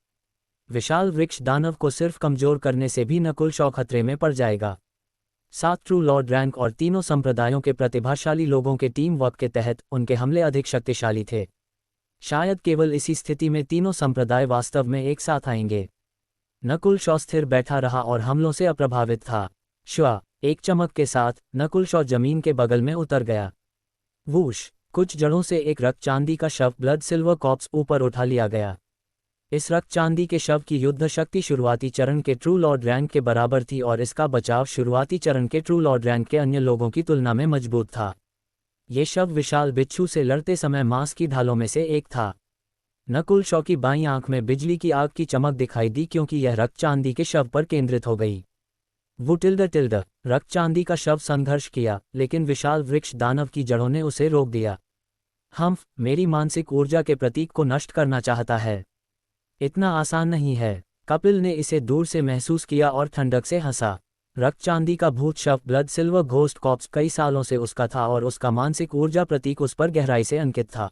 विशाल वृक्ष दानव को सिर्फ कमजोर करने से भी नकुल शॉ खतरे में पड़ जाएगा। 7 ट्रू लॉर्ड रैंक और तीनों संप्रदायों के प्रतिभाशाली लोगों के टीम वर्क के तहत उनके हमले अधिक शक्तिशाली थे। शायद केवल इसी स्थिति में तीनों संप्रदाय वास्तव में एक साथ आएंगे। नकुल शॉ स्थिर बैठा रहा और हमलों से अप्रभावित था। श्वा, एक चमक के साथ नकुल शॉ जमीन के बगल में उतर गया। वूश, कुछ जड़ों से एक रक्त चांदी का शव ब्लड सिल्वर कॉर्प्स ऊपर उठा लिया गया। इस रक्त चांदी के शव की युद्ध शक्ति शुरुआती चरण के ट्रू लॉर्ड रैंक के बराबर थी और इसका बचाव शुरुआती चरण के ट्रू लॉर्ड रैंक के अन्य लोगों की तुलना में मजबूत था। ये शव विशाल बिच्छू से लड़ते समय मांस की ढालों में से एक था। नकुल शॉ की बाईं आंख में बिजली की आग की चमक दिखाई दी क्योंकि यह रक्त चांदी के शव पर केंद्रित हो गई। वो टिल्ड रक्त चांदी का शव संघर्ष किया, लेकिन विशाल वृक्ष दानव की जड़ों ने उसे रोक दिया। मेरी मानसिक ऊर्जा के प्रतीक को नष्ट करना चाहता है। इतना आसान नहीं है। कपिल ने इसे दूर से महसूस किया और ठंडक से हंसा। रक्त चांदी का भूत शव ब्लड सिल्वर घोस्ट कॉप्स कई सालों से उसका था और उसका मानसिक ऊर्जा प्रतीक उस पर गहराई से अंकित था।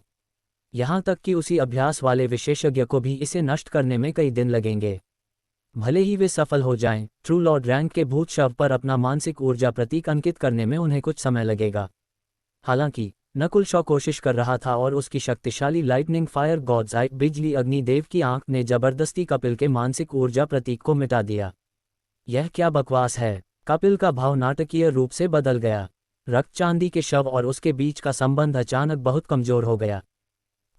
यहाँ तक कि उसी अभ्यास वाले विशेषज्ञ को भी इसे नष्ट करने में कई दिन लगेंगे। भले ही वे सफल हो जाएं, ट्रू लॉर्ड रैंक के भूत शव पर अपना मानसिक ऊर्जा प्रतीक अंकित करने में उन्हें कुछ समय लगेगा। हालांकि नकुल शॉ कोशिश कर रहा था और उसकी शक्तिशाली लाइटनिंग फायर गॉड्स आई बिजली अग्निदेव की आंख ने जबरदस्ती कपिल के मानसिक ऊर्जा प्रतीक को मिटा दिया। यह क्या बकवास है। कपिल का भाव नाटकीय रूप से बदल गया। रक्त चांदी के शव और उसके बीच का संबंध अचानक बहुत कमजोर हो गया।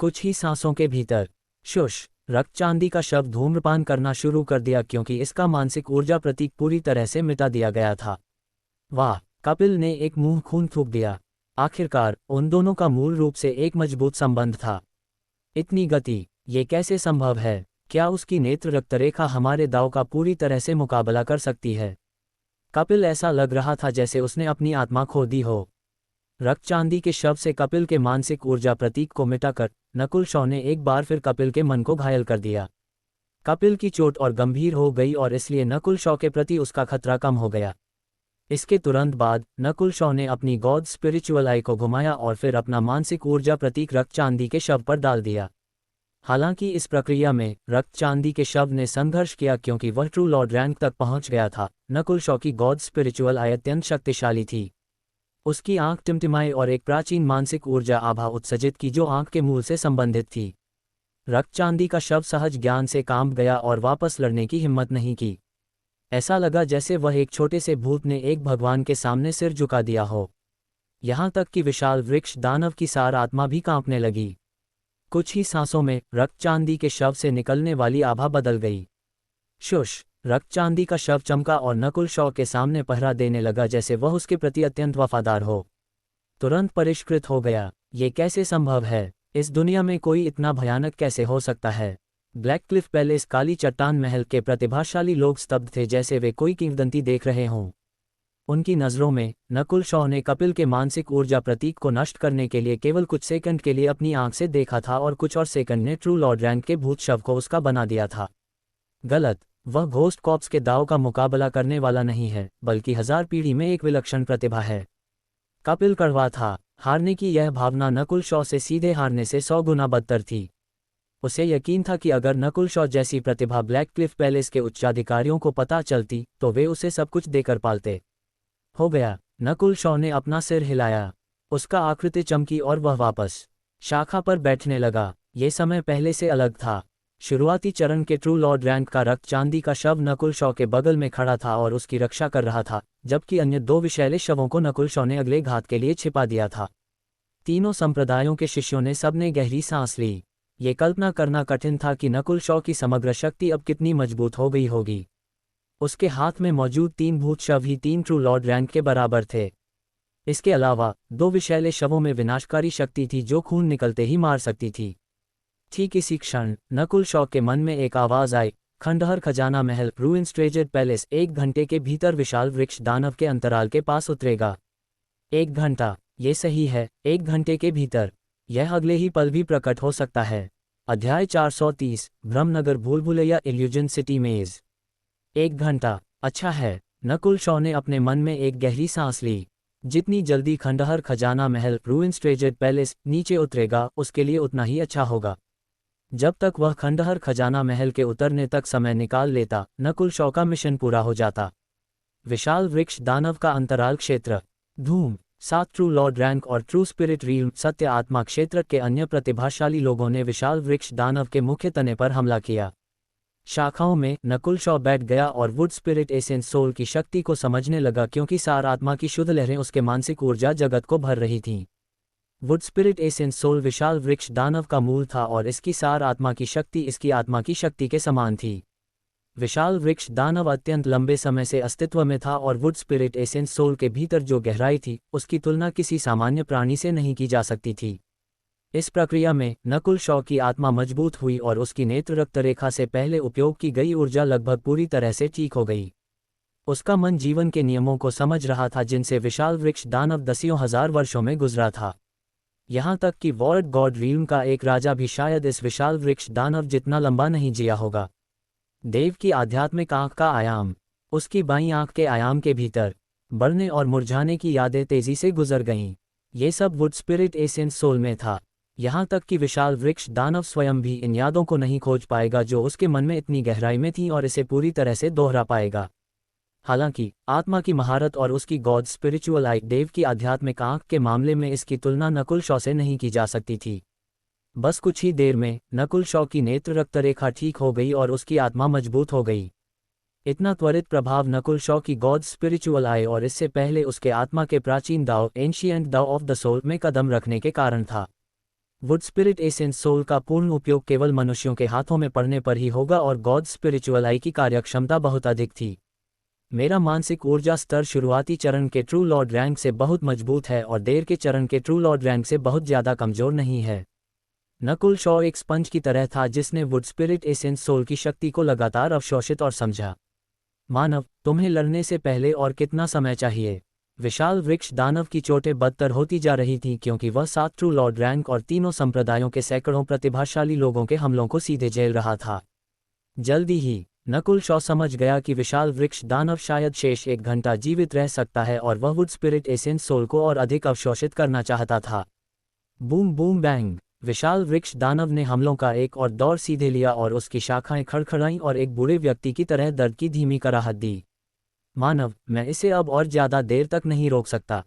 कुछ ही सांसों के भीतर शुश रक्त चांदी का शव धूम्रपान करना शुरू कर दिया क्योंकि इसका मानसिक ऊर्जा प्रतीक पूरी तरह से मिटा दिया गया था। वाह, कपिल ने एक मुंह खून थूक दिया। आखिरकार उन दोनों का मूल रूप से एक मजबूत संबंध था। इतनी गति, ये कैसे संभव है? क्या उसकी नेत्र रक्तरेखा हमारे दांव का पूरी तरह से मुकाबला कर सकती है? कपिल ऐसा लग रहा था जैसे उसने अपनी आत्मा खो दी हो। रक्त चांदी के शव से कपिल के मानसिक ऊर्जा प्रतीक को मिटाकर नकुल शॉ ने एक बार फिर कपिल के मन को घायल कर दिया। कपिल की चोट और गंभीर हो गई और इसलिए नकुल शॉ के प्रति उसका खतरा कम हो गया। इसके तुरंत बाद नकुल शॉ ने अपनी गॉड स्पिरिचुअल आई को घुमाया और फिर अपना मानसिक ऊर्जा प्रतीक रक्त चांदी के शव पर डाल दिया। हालांकि इस प्रक्रिया में रक्त चांदी के शव ने संघर्ष किया क्योंकि वह ट्रू लॉर्ड रैंक तक पहुंच गया था। नकुल शॉ की गॉड स्पिरिचुअल आई अत्यंत शक्तिशाली थी। उसकी आंख टिमटिमाई और एक प्राचीन मानसिक ऊर्जा आभा उत्सर्जित की जो आंख के मूल से संबंधित थी। रक्त चांदी का शव सहज ज्ञान से कांप गया और वापस लड़ने की हिम्मत नहीं की। ऐसा लगा जैसे वह एक छोटे से भूत ने एक भगवान के सामने सिर झुका दिया हो। यहाँ तक कि विशाल वृक्ष दानव की सार आत्मा भी कांपने लगी। कुछ ही सांसों में रक्त चांदी के शव से निकलने वाली आभा बदल गई। शुश रक्त चांदी का शव चमका और नकुल शॉ के सामने पहरा देने लगा जैसे वह उसके प्रति अत्यंत वफादार हो। तुरंत परिष्कृत हो गया। ये कैसे संभव है? इस दुनिया में कोई इतना भयानक कैसे हो सकता है? ब्लैक क्लिफ पैलेस काली चट्टान महल के प्रतिभाशाली लोग स्तब्ध थे जैसे वे कोई किंवदंती देख रहे हों। उनकी नज़रों में नकुल शॉ ने कपिल के मानसिक ऊर्जा प्रतीक को नष्ट करने के लिए केवल कुछ सेकंड के लिए अपनी आंख से देखा था और कुछ और सेकंड ने ट्रू लॉर्ड रैंक के भूत शव को उसका बना दिया था। गलत, वह घोस्ट कॉप्स के दाव का मुकाबला करने वाला नहीं है, बल्कि 1000 पीढ़ी में एक विलक्षण प्रतिभा है। कपिल कड़वा था। हारने की यह भावना नकुल शॉ से सीधे हारने से 100 गुना बदतर थी। उसे यकीन था कि अगर नकुल शॉ जैसी प्रतिभा ब्लैक क्लिफ पैलेस के उच्चाधिकारियों को पता चलती तो वे उसे सब कुछ देकर पालते। हो गया। नकुल शॉ ने अपना सिर हिलाया। उसका आकृति चमकी और वह वापस शाखा पर बैठने लगा। ये समय पहले से अलग था। शुरुआती चरण के ट्रू लॉर्ड रैंक का रक्त चांदी का शव नकुल शॉ के बगल में खड़ा था और उसकी रक्षा कर रहा था, जबकि अन्य 2 विषैले शवों को नकुल शॉ ने अगले घात के लिए छिपा दिया था। तीनों संप्रदायों के शिष्यों ने सबने गहरी सांस ली। ये कल्पना करना कठिन था कि नकुल शॉ की समग्र शक्ति अब कितनी मजबूत हो गई होगी। उसके हाथ में मौजूद 3 भूत शव ही 3 ट्रू लॉर्ड रैंक के बराबर थे। इसके अलावा 2 विषैले शवों में विनाशकारी शक्ति थी जो खून निकलते ही मार सकती थी। ठीक इसी क्षण नकुल शॉ के मन में एक आवाज आई, खंडहर खजाना महल रूइंस ट्रेजर पैलेस 1 घंटे के भीतर विशाल वृक्ष दानव के अंतराल के पास उतरेगा। 1 घंटा, ये सही है, 1 घंटे के भीतर। यह अगले ही पल भी प्रकट हो सकता है। अध्याय 430 भ्रमनगर भूलभुलैया इल्यूजन सिटी मेज। 1 घंटा, अच्छा है। नकुल शॉ ने अपने मन में एक गहरी सांस ली। जितनी जल्दी खंडहर खजाना महल रूइंस ट्रेजर पैलेस नीचे उतरेगा उसके लिए उतना ही अच्छा होगा। जब तक वह खंडहर खजाना महल के उतरने तक समय निकाल लेता, नकुल शॉ का मिशन पूरा हो जाता। विशाल वृक्ष दानव का अंतराल क्षेत्र। धूम 7 ट्रू लॉर्ड रैंक और ट्रू स्पिरिट रील सत्य आत्मा क्षेत्र के अन्य प्रतिभाशाली लोगों ने विशाल वृक्ष दानव के मुख्य तने पर हमला किया। शाखाओं में नकुल शॉ बैठ गया और वुड स्पिरिट एसेंस सोल की शक्ति को समझने लगा क्योंकि सार आत्मा की शुद्ध लहरें उसके मानसिक ऊर्जा जगत को भर रही थीं। वुड स्पिरिट एसेंस सोल विशाल वृक्ष दानव का मूल था और इसकी सार आत्मा की शक्ति इसकी आत्मा की शक्ति के समान थी। विशाल वृक्ष दानव अत्यंत लंबे समय से अस्तित्व में था और वुड स्पिरिट एसेंस सोल के भीतर जो गहराई थी उसकी तुलना किसी सामान्य प्राणी से नहीं की जा सकती थी। इस प्रक्रिया में नकुल शॉ की आत्मा मजबूत हुई और उसकी नेत्र रक्तरेखा से पहले उपयोग की गई ऊर्जा लगभग पूरी तरह से ठीक हो गई। उसका मन जीवन के नियमों को समझ रहा था जिनसे विशाल वृक्ष दानव दसियों हजार वर्षों में गुजरा था। यहाँ तक कि वॉर्ड गॉड रील्म का एक राजा भी शायद इस विशाल वृक्ष दानव जितना लंबा नहीं जिया होगा। देव की आध्यात्मिक आंख का आयाम, उसकी बाईं आंख के आयाम के भीतर बढ़ने और मुरझाने की यादें तेजी से गुजर गईं। ये सब वुड स्पिरिट एसेंस सोल में था। यहाँ तक कि विशाल वृक्ष दानव स्वयं भी इन यादों को नहीं खोज पाएगा जो उसके मन में इतनी गहराई में थीं और इसे पूरी तरह से दोहरा पाएगा। हालांकि आत्मा की महारत और उसकी गॉड स्पिरिचुअल आई देव की आध्यात्मिक आंख के मामले में इसकी तुलना नकुल शॉ से नहीं की जा सकती थी। बस कुछ ही देर में नकुल शॉ की नेत्र रक्तरेखा ठीक हो गई और उसकी आत्मा मजबूत हो गई। इतना त्वरित प्रभाव नकुल शॉ की गॉड स्पिरिचुअल आई और इससे पहले उसके आत्मा के प्राचीन दाव एंशिएंट दाव ऑफ द सोल में कदम रखने के कारण था। वुड स्पिरिट एसेंस सोल का पूर्ण उपयोग केवल मनुष्यों के हाथों में पड़ने पर ही होगा और गॉड स्पिरिचुअल आई की कार्यक्षमता बहुत अधिक थी। मेरा मानसिक ऊर्जा स्तर शुरुआती चरण के ट्रू लॉर्ड रैंक से बहुत मजबूत है और देर के चरण के ट्रू लॉर्ड रैंक से बहुत ज़्यादा कमज़ोर नहीं है। नकुल शॉ एक स्पंज की तरह था जिसने वुड स्पिरिट एसेंस सोल की शक्ति को लगातार अवशोषित और समझा। मानव, तुम्हें लड़ने से पहले और कितना समय चाहिए? विशाल वृक्ष दानव की चोटें बदतर होती जा रही थीं क्योंकि वह 7 ट्रू लॉर्ड रैंक और तीनों संप्रदायों के सैकड़ों प्रतिभाशाली लोगों के हमलों को सीधे झेल रहा था। जल्दी ही नकुल शॉ समझ गया कि विशाल वृक्ष दानव शायद शेष 1 घंटा जीवित रह सकता है और वह वुड स्पिरिट एसेंस सोल को और अधिक अवशोषित करना चाहता था। Boom boom bang! विशाल वृक्ष दानव ने हमलों का एक और दौर सीधे लिया और उसकी शाखाएं खड़खड़ाईं और एक बूढ़े व्यक्ति की तरह दर्द की धीमी कराहत दी। मानव, मैं इसे अब और ज़्यादा देर तक नहीं रोक सकता।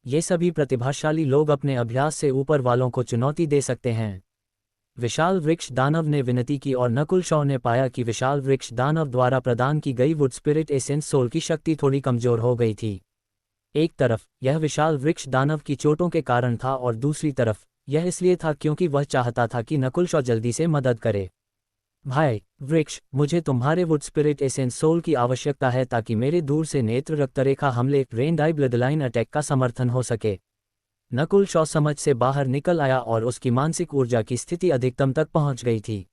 ये सभी प्रतिभाशाली लोग अपने अभ्यास से ऊपर वालों को चुनौती दे सकते हैं। विशाल वृक्ष दानव ने विनती की और नकुल शॉ ने पाया कि विशाल वृक्ष दानव द्वारा प्रदान की गई वुड स्पिरिट एसेंस सोल की शक्ति थोड़ी कमज़ोर हो गई थी। एक तरफ यह विशाल वृक्ष दानव की चोटों के कारण था और दूसरी तरफ यह इसलिए था क्योंकि वह चाहता था कि नकुल शॉ जल्दी से मदद करे। भाई वृक्ष, मुझे तुम्हारे वुड स्पिरिट एसेंस सोल की आवश्यकता है ताकि मेरे दूर से नेत्र रक्तरेखा हमले रेन डाई ब्लडलाइन अटैक का समर्थन हो सके। नकुल शॉ समझ से बाहर निकल आया और उसकी मानसिक ऊर्जा की स्थिति अधिकतम तक पहुंच गई थी।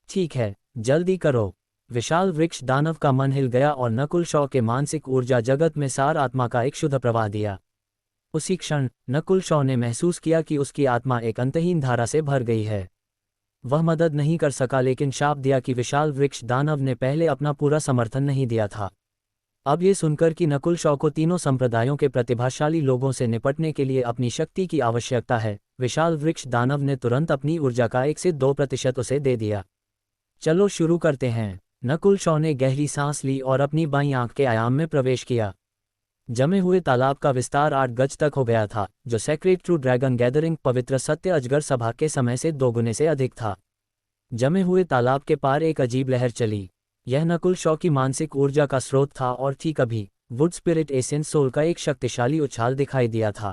ठीक है, जल्दी करो। विशाल वृक्ष दानव का मन हिल गया और नकुल शॉ के मानसिक ऊर्जा जगत में सार आत्मा का एक शुद्ध प्रवाह दिया। उसी क्षण नकुल शॉ ने महसूस किया कि उसकी आत्मा एक अंतहीन धारा से भर गई है। वह मदद नहीं कर सका लेकिन शाप दिया कि विशाल वृक्ष दानव ने पहले अपना पूरा समर्थन नहीं दिया था। अब ये सुनकर कि नकुल शॉ को तीनों संप्रदायों के प्रतिभाशाली लोगों से निपटने के लिए अपनी शक्ति की आवश्यकता है, विशाल वृक्ष दानव ने तुरंत अपनी ऊर्जा का 1 से 2% उसे दे दिया। चलो शुरू करते हैं। नकुल शॉ ने गहरी सांस ली और अपनी बाईं आंख के आयाम में प्रवेश किया। जमे हुए तालाब का विस्तार 8 गज तक हो गया था, जो सेक्रेड ट्रू ड्रैगन गैदरिंग पवित्र सत्य अजगर सभा के समय से 2 गुने से अधिक था। जमे हुए तालाब के पार एक अजीब लहर चली। यह नकुल शॉ की मानसिक ऊर्जा का स्रोत था और ठीक अभी वुड स्पिरिट एसेंस सोल का एक शक्तिशाली उछाल दिखाई दिया था।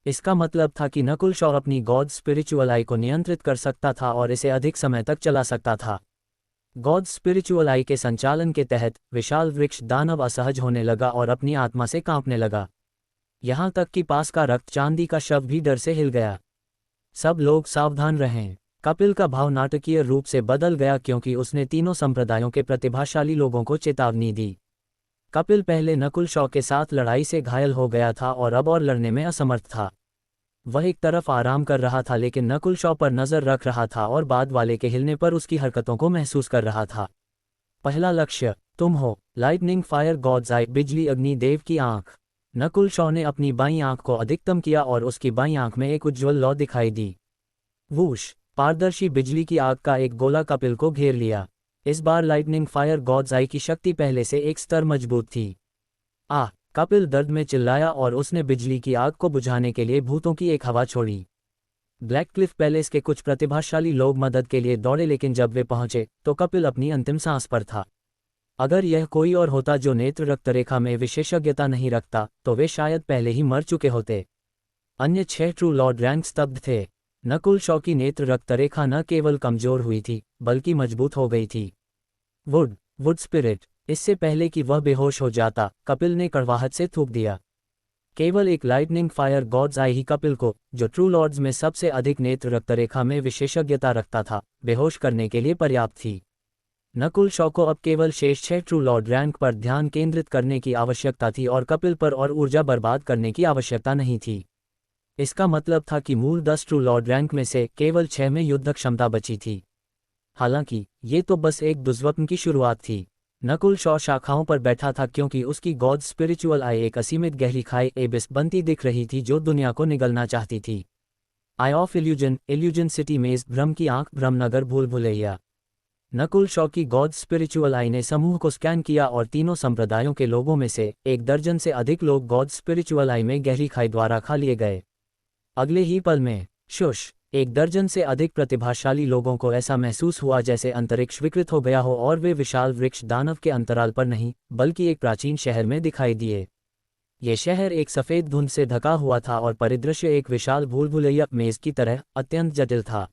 इसका मतलब था कि नकुल शॉ अपनी गॉड स्पिरिचुअल आई को नियंत्रित कर सकता था और इसे अधिक समय तक चला सकता था। गॉड स्पिरिचुअल आई के संचालन के तहत विशाल वृक्ष दानव असहज होने लगा और अपनी आत्मा से कांपने लगा। यहाँ तक कि पास का रक्त चांदी का शव भी डर से हिल गया। सब लोग सावधान रहें। कपिल का भाव नाटकीय रूप से बदल गया क्योंकि उसने तीनों संप्रदायों के प्रतिभाशाली लोगों को चेतावनी दी। कपिल पहले नकुल शॉ के साथ लड़ाई से घायल हो गया था और अब और लड़ने में असमर्थ था। वह एक तरफ आराम कर रहा था लेकिन नकुल शॉ पर नज़र रख रहा था और बाद वाले के हिलने पर उसकी हरकतों को महसूस कर रहा था। पहला लक्ष्य तुम हो, लाइटनिंग फायर गॉड्स आई, बिजली अग्नि देव की आंख। नकुल शॉ ने अपनी बाईं आंख को अधिकतम किया और उसकी बाईं आंख में एक उज्ज्वल लौ दिखाई दी। वूश! पारदर्शी बिजली की आग का एक गोला कपिल को घेर लिया। इस बार लाइटनिंग फायर गॉड्स आई की शक्ति पहले से एक स्तर मजबूत थी। कपिल दर्द में चिल्लाया और उसने बिजली की आग को बुझाने के लिए भूतों की एक हवा छोड़ी। ब्लैक क्लिफ पैलेस के कुछ प्रतिभाशाली लोग मदद के लिए दौड़े लेकिन जब वे पहुंचे तो कपिल अपनी अंतिम सांस पर था। अगर यह कोई और होता जो नेत्र रक्तरेखा में विशेषज्ञता नहीं रखता तो वे शायद पहले ही मर चुके होते। अन्य 6 ट्रू लॉर्ड रैंक स्तब्ध थे। नकुल शॉ की नेत्र रक्तरेखा न केवल कमजोर हुई थी बल्कि मजबूत हो गई थी। Would spirit! इससे पहले कि वह बेहोश हो जाता, कपिल ने कड़वाहट से थूक दिया। केवल एक लाइटनिंग फायर गॉड्स आई ही कपिल को, जो ट्रू लॉर्ड्स में सबसे अधिक नेत्र रक्तरेखा में विशेषज्ञता रखता था, बेहोश करने के लिए पर्याप्त थी। नकुल शॉ को अब केवल शेष 6 ट्रू लॉर्ड रैंक पर ध्यान केंद्रित करने की आवश्यकता थी और कपिल पर और ऊर्जा बर्बाद करने की आवश्यकता नहीं थी। इसका मतलब था कि मूल 10 ट्रू लॉर्ड रैंक में से केवल 6 में युद्ध क्षमता बची थी। हालांकि ये तो बस एक दुष्स्वप्न की शुरुआत थी। नकुल शॉ शाखाओं पर बैठा था क्योंकि उसकी गॉड स्पिरिचुअल आई एक असीमित गहरी खाई एबिस बनती दिख रही थी जो दुनिया को निगलना चाहती थी। आई ऑफ इल्यूजन, इल्यूजन सिटी मेज, भ्रम की आंख, भ्रमनगर, भूल भुलैया। नकुल शॉ की गॉड स्पिरिचुअल आई ने समूह को स्कैन किया और तीनों संप्रदायों के लोगों में से 1 दर्जन से अधिक लोग गॉड स्पिरिचुअल आई में गहरी खाई द्वारा खा लिए गए। अगले ही पल में शुश 1 दर्जन से अधिक प्रतिभाशाली लोगों को ऐसा महसूस हुआ जैसे अंतरिक्ष विकृत हो गया हो और वे विशाल वृक्ष दानव के अंतराल पर नहीं बल्कि एक प्राचीन शहर में दिखाई दिए। ये शहर एक सफ़ेद धुंध से ढका हुआ था और परिदृश्य एक विशाल भूल भुलैया मेज की तरह अत्यंत जटिल था।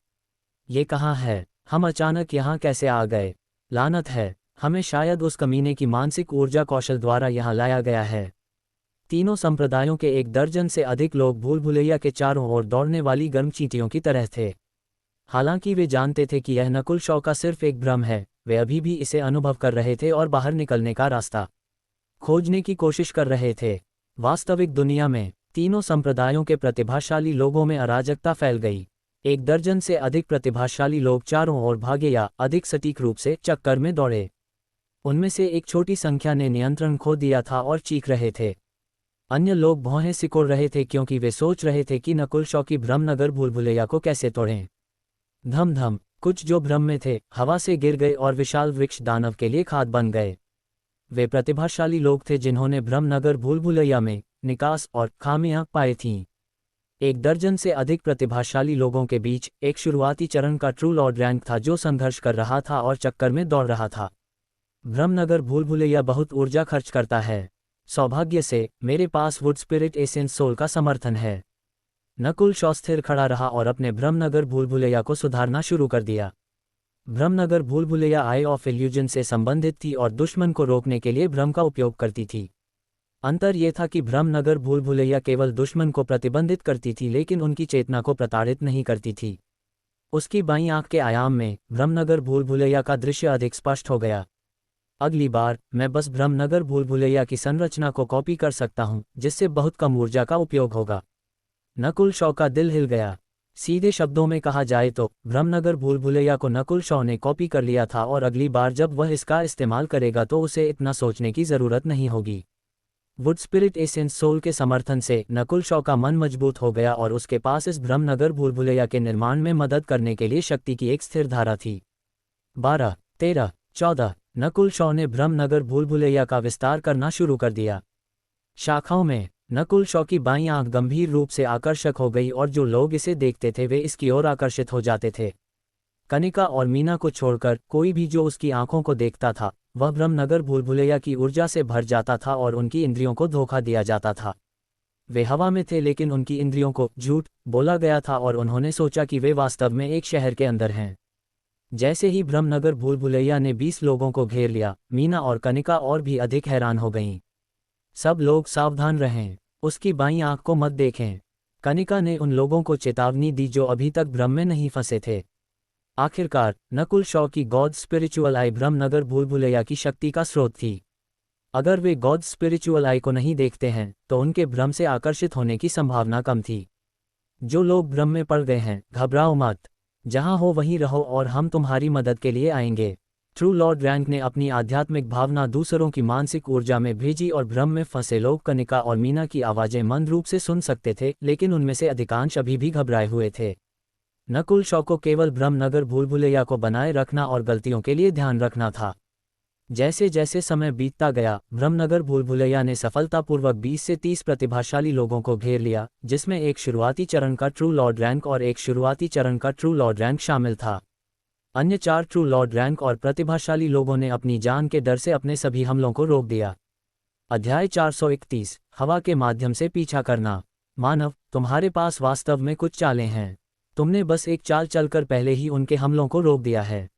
ये कहाँ है? हम अचानक यहाँ कैसे आ गए? लानत है, हमें शायद उस कमीने की मानसिक ऊर्जा कौशल द्वारा यहाँ लाया गया है। तीनों संप्रदायों के 1 दर्जन से अधिक लोग भूल भुलैया के चारों ओर दौड़ने वाली गर्म चींटियों की तरह थे। हालांकि वे जानते थे कि यह नकुल शॉ का सिर्फ एक भ्रम है, वे अभी भी इसे अनुभव कर रहे थे और बाहर निकलने का रास्ता खोजने की कोशिश कर रहे थे। वास्तविक दुनिया में तीनों संप्रदायों के प्रतिभाशाली लोगों में अराजकता फैल गई। 1 दर्जन से अधिक प्रतिभाशाली लोग चारों ओर भागे या अधिक सटीक रूप से चक्कर में दौड़े। उनमें से एक छोटी संख्या ने नियंत्रण खो दिया था और चीख रहे थे। अन्य लोग भौहें सिकोड़ रहे थे क्योंकि वे सोच रहे थे कि नकुल शॉ की भ्रमनगर भूल भुलैया को कैसे तोड़ें। धम धम, कुछ जो भ्रम में थे हवा से गिर गए और विशाल वृक्ष दानव के लिए खाद बन गए। वे प्रतिभाशाली लोग थे जिन्होंने भ्रमनगर भूल भुलैया में निकास और खामियां पाई थीं। 1 दर्जन से अधिक प्रतिभाशाली लोगों के बीच एक शुरुआती चरण का ट्रू लॉर्ड रैंक था जो संघर्ष कर रहा था और चक्कर में दौड़ रहा था। भ्रमनगर भूल भुलैया बहुत ऊर्जा खर्च करता है। सौभाग्य से मेरे पास वुड स्पिरिट एसेंस सोल का समर्थन है। नकुल शॉ स्थिर खड़ा रहा और अपने भ्रमनगर भूल भुलैया को सुधारना शुरू कर दिया। भ्रमनगर भूल भुलैया आई ऑफ इल्यूजन से संबंधित थी और दुश्मन को रोकने के लिए भ्रम का उपयोग करती थी। अंतर यह था कि भ्रमनगर भूल भुलैया केवल दुश्मन को प्रतिबंधित करती थी लेकिन उनकी चेतना को प्रताड़ित नहीं करती थी। उसकी बाईं आंख के आयाम में भ्रमनगर भूल भुलैया का दृश्य अधिक स्पष्ट हो गया। अगली बार मैं बस भ्रमनगर भूल भुलैया की संरचना को कॉपी कर सकता हूं जिससे बहुत कम ऊर्जा का उपयोग होगा। नकुल शॉ का दिल हिल गया। सीधे शब्दों में कहा जाए तो भ्रमनगर भूल भुलैया को नकुल शॉ ने कॉपी कर लिया था और अगली बार जब वह इसका इस्तेमाल करेगा तो उसे इतना सोचने की ज़रूरत नहीं होगी। वुड स्पिरिट एसेंस सोल के समर्थन से नकुल शॉ का मन मजबूत हो गया और उसके पास इस भ्रमनगर भूल भुलैया के निर्माण में मदद करने के लिए शक्ति की एक स्थिर धारा थी। 12, 13, 14 नकुल शॉ ने भ्रमनगर भूल भुलैया का विस्तार करना शुरू कर दिया। शाखाओं में नकुल शॉ की बाईं आंख गंभीर रूप से आकर्षक हो गई और जो लोग इसे देखते थे वे इसकी ओर आकर्षित हो जाते थे। कनिका और मीना को छोड़कर कोई भी जो उसकी आंखों को देखता था वह भ्रमनगर भूल भुलैया की ऊर्जा से भर जाता था और उनकी इंद्रियों को धोखा दिया जाता था। वे हवा में थे लेकिन उनकी इंद्रियों को झूठ बोला गया था और उन्होंने सोचा कि वे वास्तव में एक शहर के अंदर हैं। जैसे ही भ्रमनगर भूल भुलैया ने 20 लोगों को घेर लिया, मीना और कनिका और भी अधिक हैरान हो गईं। सब लोग सावधान रहें, उसकी बाईं आंख को मत देखें। कनिका ने उन लोगों को चेतावनी दी जो अभी तक भ्रम में नहीं फंसे थे। आखिरकार नकुल शॉ की गॉड स्पिरिचुअल आई भ्रमनगर भूल भुलैया की शक्ति का स्रोत थी। अगर वे गॉड स्पिरिचुअल आई को नहीं देखते हैं तो उनके भ्रम से आकर्षित होने की संभावना कम थी। जो लोग भ्रम में पड़ गए हैं घबराओ मत, जहां हो वहीं रहो और हम तुम्हारी मदद के लिए आएंगे। ट्रू लॉर्ड रैंक ने अपनी आध्यात्मिक भावना दूसरों की मानसिक ऊर्जा में भेजी और भ्रम में फंसे लोग कनिका और मीना की आवाज़ें मंद रूप से सुन सकते थे लेकिन उनमें से अधिकांश अभी भी घबराए हुए थे। नकुल शॉ को केवल भ्रमनगर भूल भुलैया को बनाए रखना और गलतियों के लिए ध्यान रखना था। जैसे जैसे समय बीतता गया भ्रमनगर भूल भुलैया ने सफलतापूर्वक 20 से 30 प्रतिभाशाली लोगों को घेर लिया जिसमें एक शुरुआती चरण का ट्रू लॉर्ड रैंक और एक शुरुआती चरण का ट्रू लॉर्ड रैंक शामिल था। अन्य 4 ट्रू लॉर्ड रैंक और प्रतिभाशाली लोगों ने अपनी जान के डर से अपने सभी हमलों को रोक दिया। अध्याय 431 हवा के माध्यम से पीछा करना। मानव, तुम्हारे पास वास्तव में कुछ चालें हैं। तुमने बस एक चाल चलकर पहले ही उनके हमलों को रोक दिया है।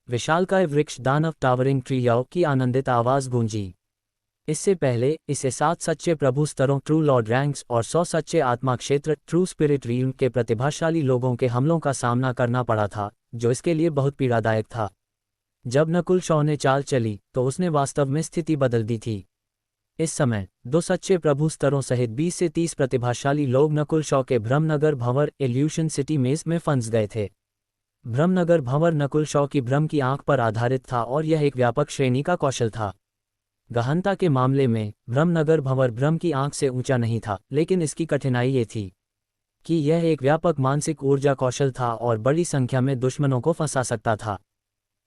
विशालकाय वृक्ष दानव टावरिंग ट्री याओ की आनंदित आवाज गूंजी। इससे पहले इसे 7 सच्चे प्रभु स्तरों ट्रू लॉर्ड रैंक्स और 100 सच्चे आत्मा क्षेत्र ट्रू स्पिरिट रील्म के प्रतिभाशाली लोगों के हमलों का सामना करना पड़ा था जो इसके लिए बहुत पीड़ादायक था। जब नकुल शॉ ने चाल चली तो उसने वास्तव में स्थिति बदल दी थी। इस समय दो सच्चे प्रभु स्तरों सहित 20 से 30 प्रतिभाशाली लोग नकुल शॉ के भ्रमनगर भंवर इल्यूशन सिटी मेज में फंस गए थे। भ्रमनगर भंवर नकुल शॉ की भ्रम की आंख पर आधारित था और यह एक व्यापक श्रेणी का कौशल था। गहनता के मामले में भ्रमनगर भंवर भ्रम की आंख से ऊंचा नहीं था, लेकिन इसकी कठिनाई ये थी कि यह एक व्यापक मानसिक ऊर्जा कौशल था और बड़ी संख्या में दुश्मनों को फंसा सकता था।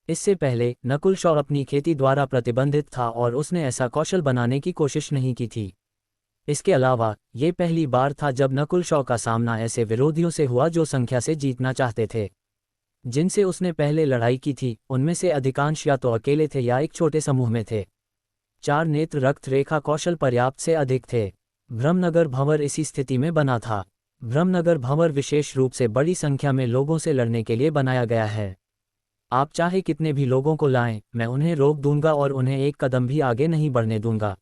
इससे पहले नकुल शॉ अपनी खेती द्वारा प्रतिबंधित था और उसने ऐसा कौशल बनाने की कोशिश नहीं की थी। इसके अलावा ये पहली बार था जब नकुल शॉ का सामना ऐसे विरोधियों से हुआ जो संख्या से जीतना चाहते थे। जिनसे उसने पहले लड़ाई की थी उनमें से अधिकांश या तो अकेले थे या एक छोटे समूह में थे। 4 नेत्र रक्त रेखा कौशल पर्याप्त से अधिक थे। भ्रमनगर भंवर इसी स्थिति में बना था। भ्रमनगर भंवर विशेष रूप से बड़ी संख्या में लोगों से लड़ने के लिए बनाया गया है। आप चाहे कितने भी लोगों को लाएं, मैं उन्हें रोक दूंगा और उन्हें एक कदम भी आगे नहीं बढ़ने दूंगा।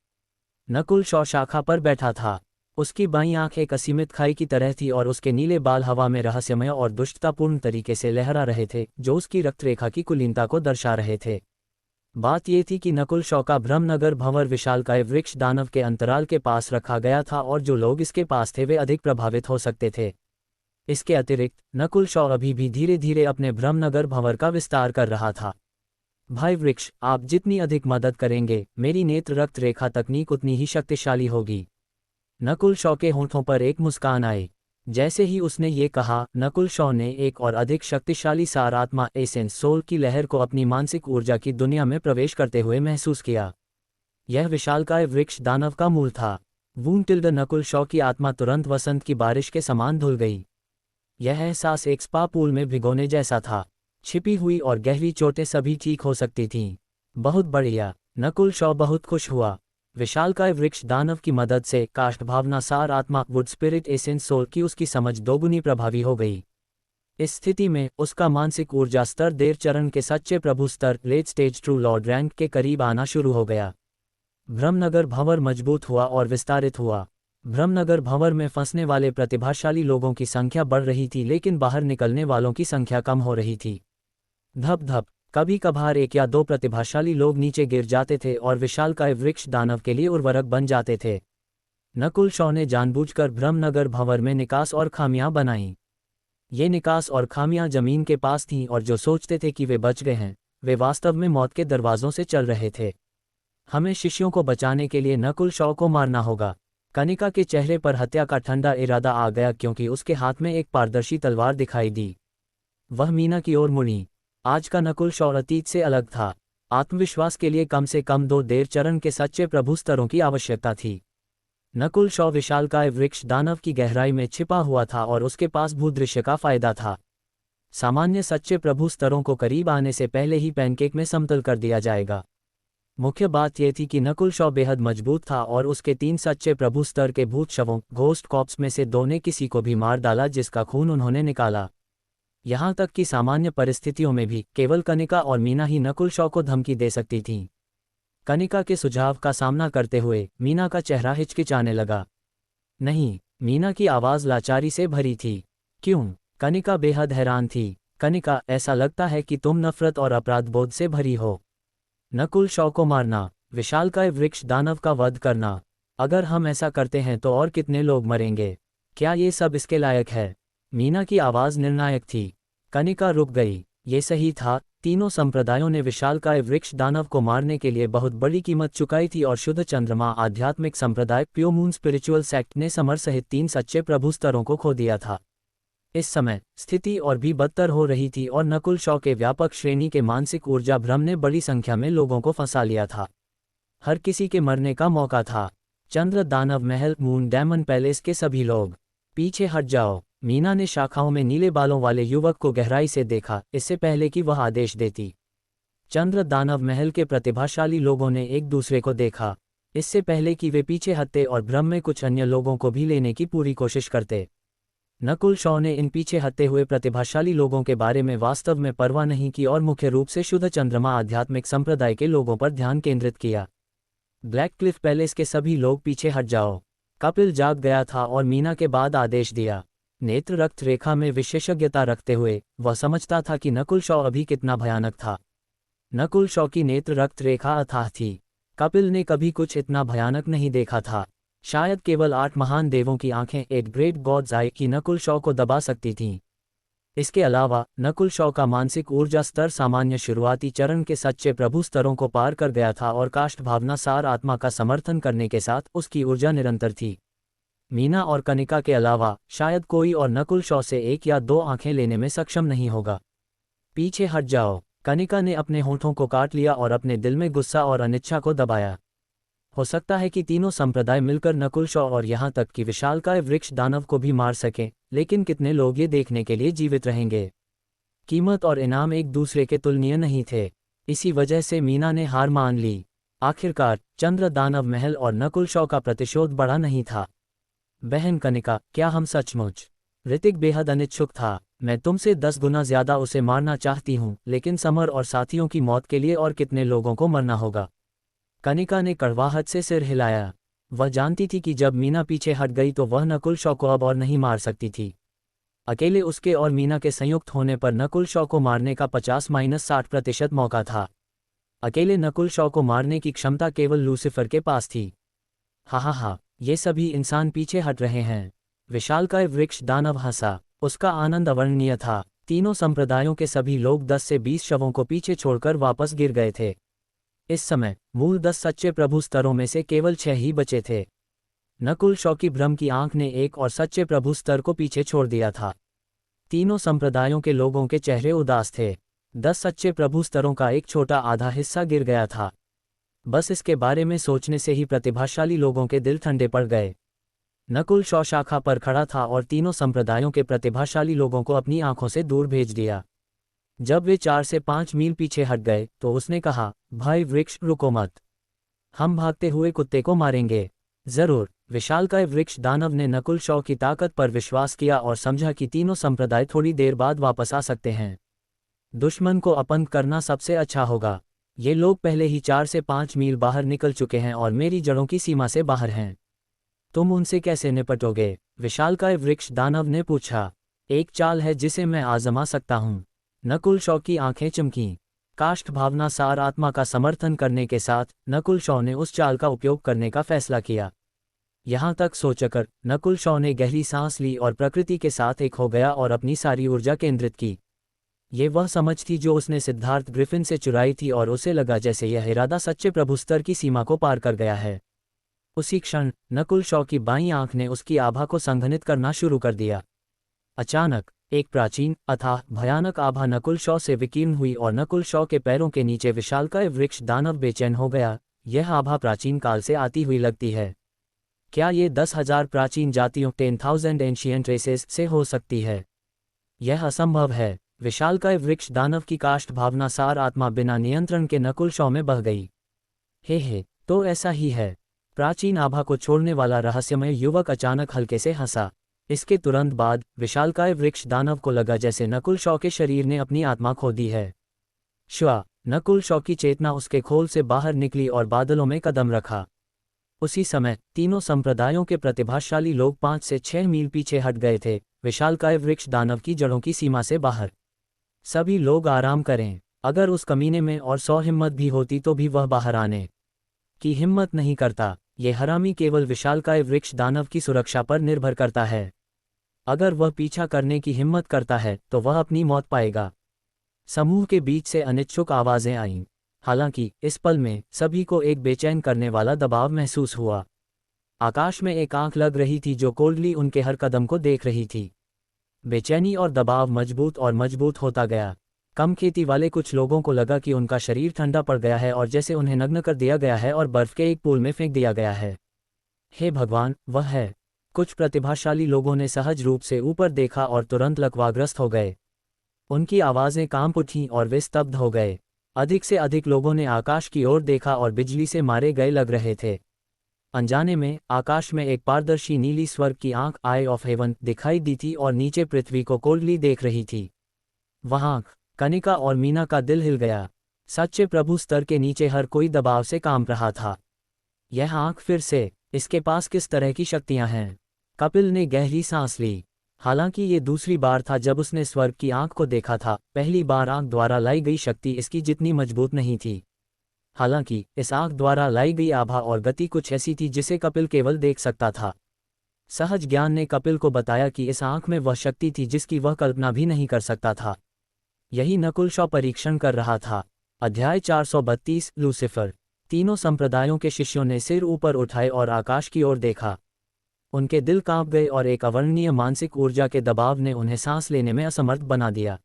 नकुल शॉ शाखा पर बैठा था। उसकी बाईं आंख एक असीमित खाई की तरह थी और उसके नीले बाल हवा में रहस्यमय और दुष्टतापूर्ण तरीके से लहरा रहे थे, जो उसकी रक्तरेखा की कुलीनता को दर्शा रहे थे। बात यह थी कि नकुल शॉ का भ्रमनगर भंवर विशालकाय वृक्ष दानव के अंतराल के पास रखा गया था और जो लोग इसके पास थे वे अधिक प्रभावित हो सकते थे। इसके अतिरिक्त नकुल शॉ अभी भी धीरे धीरे अपने भ्रमनगर भंवर का विस्तार कर रहा था। भाई वृक्ष, आप जितनी अधिक मदद करेंगे, मेरी नेत्र रक्त रेखा तकनीक उतनी ही शक्तिशाली होगी। नकुल शॉ के होंठों पर एक मुस्कान आई। जैसे ही उसने ये कहा, नकुल शॉ ने एक और अधिक शक्तिशाली सार आत्मा एसेंस सोल की लहर को अपनी मानसिक ऊर्जा की दुनिया में प्रवेश करते हुए महसूस किया। यह विशालकाय वृक्ष दानव का मूल था। वूंटिल्ड नकुल शॉ की आत्मा तुरंत वसंत की बारिश के समान धुल गई। यह एहसास एक स्पा पूल में भिगोने जैसा था। छिपी हुई और गहरी चोटें सभी ठीक हो सकती थीं। बहुत बढ़िया, नकुल शॉ बहुत खुश हुआ। विशालकाय वृक्ष दानव की मदद से काष्ठ भावना सार आत्मा वुड स्पिरिट एसेंस सोल की उसकी समझ दोगुनी प्रभावी हो गई। इस स्थिति में उसका मानसिक ऊर्जा स्तर देर चरण के सच्चे प्रभु स्तर late stage true lord rank के करीब आना शुरू हो गया। भ्रमनगर भंवर मजबूत हुआ और विस्तारित हुआ। भ्रमनगर भंवर में फंसने वाले प्रतिभाशाली लोगों की संख्या बढ़ रही थी, लेकिन बाहर निकलने वालों की संख्या कम हो रही थी। धप धप, कभी कभार 1 या 2 प्रतिभाशाली लोग नीचे गिर जाते थे और विशालकाय वृक्ष दानव के लिए उर्वरक बन जाते थे। नकुल शॉ ने जानबूझकर भ्रमनगर भंवर में निकास और खामियां बनाईं। ये निकास और खामियां जमीन के पास थीं और जो सोचते थे कि वे बच गए हैं, वे वास्तव में मौत के दरवाजों से चल रहे थे। हमें शिष्यों को बचाने के लिए नकुल शॉ को मारना होगा। कनिका के चेहरे पर हत्या का ठंडा इरादा आ गया क्योंकि उसके हाथ में एक पारदर्शी तलवार दिखाई दी। वह मीना की ओर मुड़ी। आज का नकुल शॉ अतीत से अलग था। आत्मविश्वास के लिए कम से कम 2 देर चरण के सच्चे प्रभु स्तरों की आवश्यकता थी। नकुल शॉ विशालकाय वृक्ष दानव की गहराई में छिपा हुआ था और उसके पास भूदृश्य का फायदा था। सामान्य सच्चे प्रभु स्तरों को करीब आने से पहले ही पैनकेक में समतल कर दिया जाएगा। मुख्य बात यह थी कि नकुल शॉ बेहद मजबूत था और उसके 3 सच्चे प्रभु स्तर के भूत शवों घोस्ट कॉप्स में से 2 ने किसी को भी मार डाला जिसका खून उन्होंने निकाला। यहाँ तक कि सामान्य परिस्थितियों में भी केवल कनिका और मीना ही नकुल शॉ को धमकी दे सकती थीं। कनिका के सुझाव का सामना करते हुए मीना का चेहरा हिचकिचाने लगा। नहीं, मीना की आवाज़ लाचारी से भरी थी। क्यों? कनिका बेहद हैरान थी। कनिका, ऐसा लगता है कि तुम नफरत और अपराधबोध से भरी हो। नकुल शॉ को मारना, विशालकाय वृक्ष दानव का वध करना। अगर हम ऐसा करते हैं तो और कितने लोग मरेंगे? क्या ये सब इसके लायक है? मीना की आवाज़ निर्णायक थी। कनिका रुक गई। ये सही था, तीनों संप्रदायों ने विशालकाय वृक्ष दानव को मारने के लिए बहुत बड़ी कीमत चुकाई थी और शुद्ध चंद्रमा आध्यात्मिक संप्रदाय प्योर मून स्पिरिचुअल सेक्ट ने समर सहित 3 सच्चे प्रभु स्तरों को खो दिया था। इस समय स्थिति और भी बदतर हो रही थी और नकुल शॉ के व्यापक श्रेणी के मानसिक ऊर्जा भ्रम ने बड़ी संख्या में लोगों को फंसा लिया था। हर किसी के मरने का मौका था। चंद्र दानव महल मून डायमंड पैलेस के सभी लोग पीछे हट जाओ। मीना ने शाखाओं में नीले बालों वाले युवक को गहराई से देखा, इससे पहले कि वह आदेश देती। चंद्र दानव महल के प्रतिभाशाली लोगों ने एक दूसरे को देखा, इससे पहले कि वे पीछे हटते और भ्रम में कुछ अन्य लोगों को भी लेने की पूरी कोशिश करते। नकुल शॉ ने इन पीछे हटते हुए प्रतिभाशाली लोगों के बारे में वास्तव में परवाह नहीं की और मुख्य रूप से शुद्ध चंद्रमा आध्यात्मिक संप्रदाय के लोगों पर ध्यान केंद्रित किया। ब्लैक क्लिफ पैलेस के सभी लोग पीछे हट जाओ। कपिल जाग गया था और मीना के बाद आदेश दिया। नेत्र रक्त रेखा में विशेषज्ञता रखते हुए वह समझता था कि नकुल शॉ अभी कितना भयानक था। नकुल शॉ की नेत्र रक्त रेखा अथाह थी। कपिल ने कभी कुछ इतना भयानक नहीं देखा था। शायद केवल 8 महान देवों की आंखें, एक ग्रेट गॉड्स आई, की नकुल शॉ को दबा सकती थीं। इसके अलावा नकुल शॉ का मानसिक ऊर्जा स्तर सामान्य शुरुआती चरण के सच्चे प्रभु स्तरों को पार कर गया था और काष्ठ भावना सार आत्मा का समर्थन करने के साथ उसकी ऊर्जा निरंतर थी। मीना और कनिका के अलावा शायद कोई और नकुल शॉ से 1 या 2 आंखें लेने में सक्षम नहीं होगा। पीछे हट जाओ। कनिका ने अपने होठों को काट लिया और अपने दिल में गुस्सा और अनिच्छा को दबाया। हो सकता है कि तीनों संप्रदाय मिलकर नकुल शॉ और यहाँ तक कि विशालकाय वृक्ष दानव को भी मार सकें, लेकिन कितने लोग ये देखने के लिए जीवित रहेंगे? कीमत और इनाम एक दूसरे के तुलनीय नहीं थे। इसी वजह से मीना ने हार मान ली। आखिरकार चंद्र दानव महल और नकुल शॉ का प्रतिशोध बड़ा नहीं था। बहन कनिका, क्या हम सचमुच? ऋतिक बेहद अनिच्छुक था। मैं तुमसे 10 गुना ज्यादा उसे मारना चाहती हूँ, लेकिन समर और साथियों की मौत के लिए और कितने लोगों को मरना होगा? कनिका ने कड़वाहट से सिर हिलाया। वह जानती थी कि जब मीना पीछे हट गई तो वह नकुल शॉ को अब और नहीं मार सकती थी। अकेले उसके और मीना के संयुक्त होने पर नकुल शॉ को मारने का 50-60% मौका था। अकेले नकुल शॉ को मारने की क्षमता केवल लूसिफर के पास थी। हा, ये सभी इंसान पीछे हट रहे हैं। विशालकाय वृक्ष दानव हंसा। उसका आनंद अवर्णनीय था। तीनों संप्रदायों के सभी लोग 10 से 20 शवों को पीछे छोड़कर वापस गिर गए थे। इस समय मूल 10 सच्चे प्रभु स्तरों में से केवल 6 ही बचे थे। नकुल शॉ की भ्रम की आंख ने एक और सच्चे प्रभु स्तर को पीछे छोड़ दिया था। तीनों संप्रदायों के लोगों के चेहरे उदास थे। 10 सच्चे प्रभु स्तरों का एक छोटा आधा हिस्सा गिर गया था। बस इसके बारे में सोचने से ही प्रतिभाशाली लोगों के दिल ठंडे पड़ गए। नकुल शॉ शाखा पर खड़ा था और तीनों संप्रदायों के प्रतिभाशाली लोगों को अपनी आंखों से दूर भेज दिया। जब वे 4 से 5 मील पीछे हट गए तो उसने कहा, भाई वृक्ष, रुको मत। हम भागते हुए कुत्ते को मारेंगे। जरूर। विशालकाय वृक्ष दानव ने नकुल शॉ की ताकत पर विश्वास किया और समझा कि तीनों संप्रदाय थोड़ी देर बाद वापस आ सकते हैं। दुश्मन को अपंग करना सबसे अच्छा होगा। ये लोग पहले ही 4 से 5 मील बाहर निकल चुके हैं और मेरी जड़ों की सीमा से बाहर हैं। तुम उनसे कैसे निपटोगे? विशालकाय वृक्ष दानव ने पूछा। एक चाल है जिसे मैं आजमा सकता हूँ। नकुल शॉ की आंखें चमकीं। काष्ठ भावना सार आत्मा का समर्थन करने के साथ नकुल शॉ ने उस चाल का उपयोग करने का फैसला किया। यहाँ तक सोचकर नकुल शॉ ने गहरी सांस ली और प्रकृति के साथ एक हो गया और अपनी सारी ऊर्जा केंद्रित की। ये वह समझ थी जो उसने सिद्धार्थ ग्रिफिन से चुराई थी और उसे लगा जैसे यह इरादा सच्चे प्रभु स्तर की सीमा को पार कर गया है। उसी क्षण नकुल शॉ की बाईं आंख ने उसकी आभा को संघनित करना शुरू कर दिया। अचानक एक प्राचीन अथाह भयानक आभा नकुल शॉ से विकीर्ण हुई और नकुल शॉ के पैरों के नीचे विशालकाय वृक्ष दानव बेचैन हो गया। यह आभा प्राचीन काल से आती हुई लगती है। क्या ये 10,000 प्राचीन जातियों 10,000 एंशियंट रेसेस से हो सकती है? यह असंभव है। विशालकाय वृक्ष दानव की काष्ठ भावना सार आत्मा बिना नियंत्रण के नकुल शॉ में बह गई। हे, तो ऐसा ही है। प्राचीन आभा को छोड़ने वाला रहस्यमय युवक अचानक हल्के से हंसा। इसके तुरंत बाद विशालकाय वृक्ष दानव को लगा जैसे नकुल शॉ के शरीर ने अपनी आत्मा खो दी है। श्वा। नकुल शॉ की चेतना उसके खोल से बाहर निकली और बादलों में कदम रखा। उसी समय तीनों संप्रदायों के प्रतिभाशाली लोग 5 से 6 मील पीछे हट गए थे, विशालकाय वृक्ष दानव की जड़ों की सीमा से बाहर। सभी लोग आराम करें। अगर उस कमीने में और 100 हिम्मत भी होती तो भी वह बाहर आने की हिम्मत नहीं करता। ये हरामी केवल विशालकाय वृक्ष दानव की सुरक्षा पर निर्भर करता है। अगर वह पीछा करने की हिम्मत करता है तो वह अपनी मौत पाएगा। समूह के बीच से अनिच्छुक आवाजें आईं। हालांकि इस पल में सभी को एक बेचैन करने वाला दबाव महसूस हुआ। आकाश में एक आंख लग रही थी जो कोल्डली उनके हर कदम को देख रही थी। बेचैनी और दबाव मजबूत और मजबूत होता गया। कम खेती वाले कुछ लोगों को लगा कि उनका शरीर ठंडा पड़ गया है और जैसे उन्हें नग्न कर दिया गया है और बर्फ के एक पूल में फेंक दिया गया है। हे भगवान, वह है। कुछ प्रतिभाशाली लोगों ने सहज रूप से ऊपर देखा और तुरंत लकवाग्रस्त हो गए। उनकी आवाज़ें कांप उठीं और वे स्तब्ध हो गए। अधिक से अधिक लोगों ने आकाश की ओर देखा और बिजली से मारे गए लग रहे थे। अनजाने में आकाश में एक पारदर्शी नीली स्वर्ग की आंख, आई ऑफ हेवन, दिखाई दी थी और नीचे पृथ्वी को कोल्डली देख रही थी। वहां कनिका और मीना का दिल हिल गया। सच्चे प्रभु स्तर के नीचे हर कोई दबाव से कांप रहा था। यह आंख फिर से, इसके पास किस तरह की शक्तियां हैं? कपिल ने गहरी सांस ली। हालांकि ये दूसरी बार था जब उसने स्वर्ग की आंख को देखा था। पहली बार आंख द्वारा लाई गई शक्ति इसकी जितनी मजबूत नहीं थी। हालांकि इस आंख द्वारा लाई गई आभा और गति कुछ ऐसी थी जिसे कपिल केवल देख सकता था। सहज ज्ञान ने कपिल को बताया कि इस आंख में वह शक्ति थी जिसकी वह कल्पना भी नहीं कर सकता था। यही नकुल शॉ परीक्षण कर रहा था। अध्याय 432 लूसिफर। तीनों संप्रदायों के शिष्यों ने सिर ऊपर उठाए और आकाश की ओर देखा। उनके दिल कांप गए और एक अवर्णनीय मानसिक ऊर्जा के दबाव ने उन्हें सांस लेने में असमर्थ बना दिया।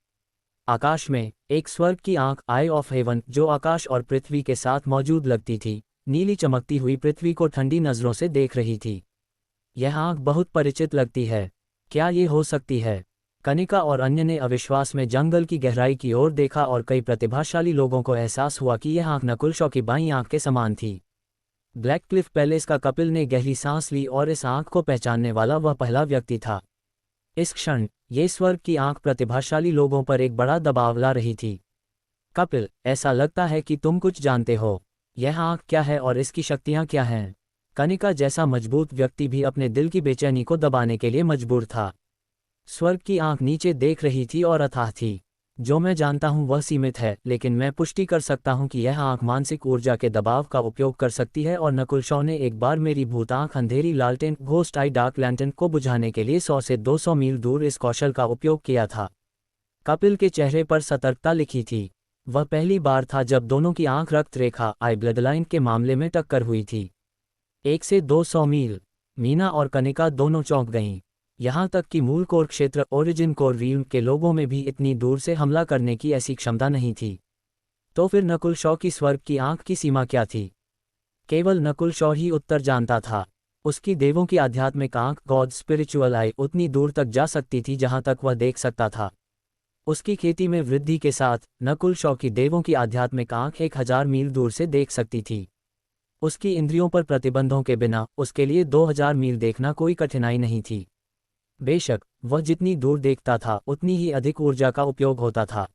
आकाश में एक स्वर्ग की आंख, आई ऑफ हेवन, जो आकाश और पृथ्वी के साथ मौजूद लगती थी, नीली चमकती हुई पृथ्वी को ठंडी नजरों से देख रही थी। यह आंख बहुत परिचित लगती है। क्या ये हो सकती है? कनिका और अन्य ने अविश्वास में जंगल की गहराई की ओर देखा और कई प्रतिभाशाली लोगों को एहसास हुआ कि यह आंख नकुल शॉ की बाईं आंख के समान थी। ब्लैक क्लिफ पैलेस का कपिल ने गहरी सांस ली और इस आंख को पहचानने वाला वह पहला व्यक्ति था। इस क्षण ये स्वर्ग की आंख प्रतिभाशाली लोगों पर एक बड़ा दबाव ला रही थी। कपिल, ऐसा लगता है कि तुम कुछ जानते हो। यह आंख क्या है और इसकी शक्तियां क्या हैं? कनिका जैसा मजबूत व्यक्ति भी अपने दिल की बेचैनी को दबाने के लिए मजबूर था। स्वर्ग की आंख नीचे देख रही थी और अथाह थी। जो मैं जानता हूं वह सीमित है, लेकिन मैं पुष्टि कर सकता हूं कि यह आंख मानसिक ऊर्जा के दबाव का उपयोग कर सकती है और नकुल शॉ ने एक बार मेरी भूत आंख अंधेरी लालटेन, घोस्ट आई डार्क लैंटर्न को बुझाने के लिए 100 से 200 मील दूर इस कौशल का उपयोग किया था। कपिल के चेहरे पर सतर्कता लिखी थी। वह पहली बार था जब दोनों की आंख रक्त रेखा, आई ब्लडलाइन के मामले में टक्कर हुई थी। 1 से 200 मील। मीना और कनिका दोनों चौंक गईं। यहाँ तक कि मूल कोर क्षेत्र, ओरिजिन कोर रील्म के लोगों में भी इतनी दूर से हमला करने की ऐसी क्षमता नहीं थी। तो फिर नकुल शॉ की स्वर्ग की आंख की सीमा क्या थी? केवल नकुल शॉ ही उत्तर जानता था। उसकी देवों की आध्यात्मिक आंख, गॉड स्पिरिचुअल आई, उतनी दूर तक जा सकती थी जहां तक वह देख सकता था। उसकी खेती में वृद्धि के साथ नकुल शॉ की देवों की आध्यात्मिक आंख 1000 मील दूर से देख सकती थी। उसकी इंद्रियों पर प्रतिबंधों के बिना उसके लिए 2000 मील देखना कोई कठिनाई नहीं थी। बेशक वह जितनी दूर देखता था उतनी ही अधिक ऊर्जा का उपयोग होता था।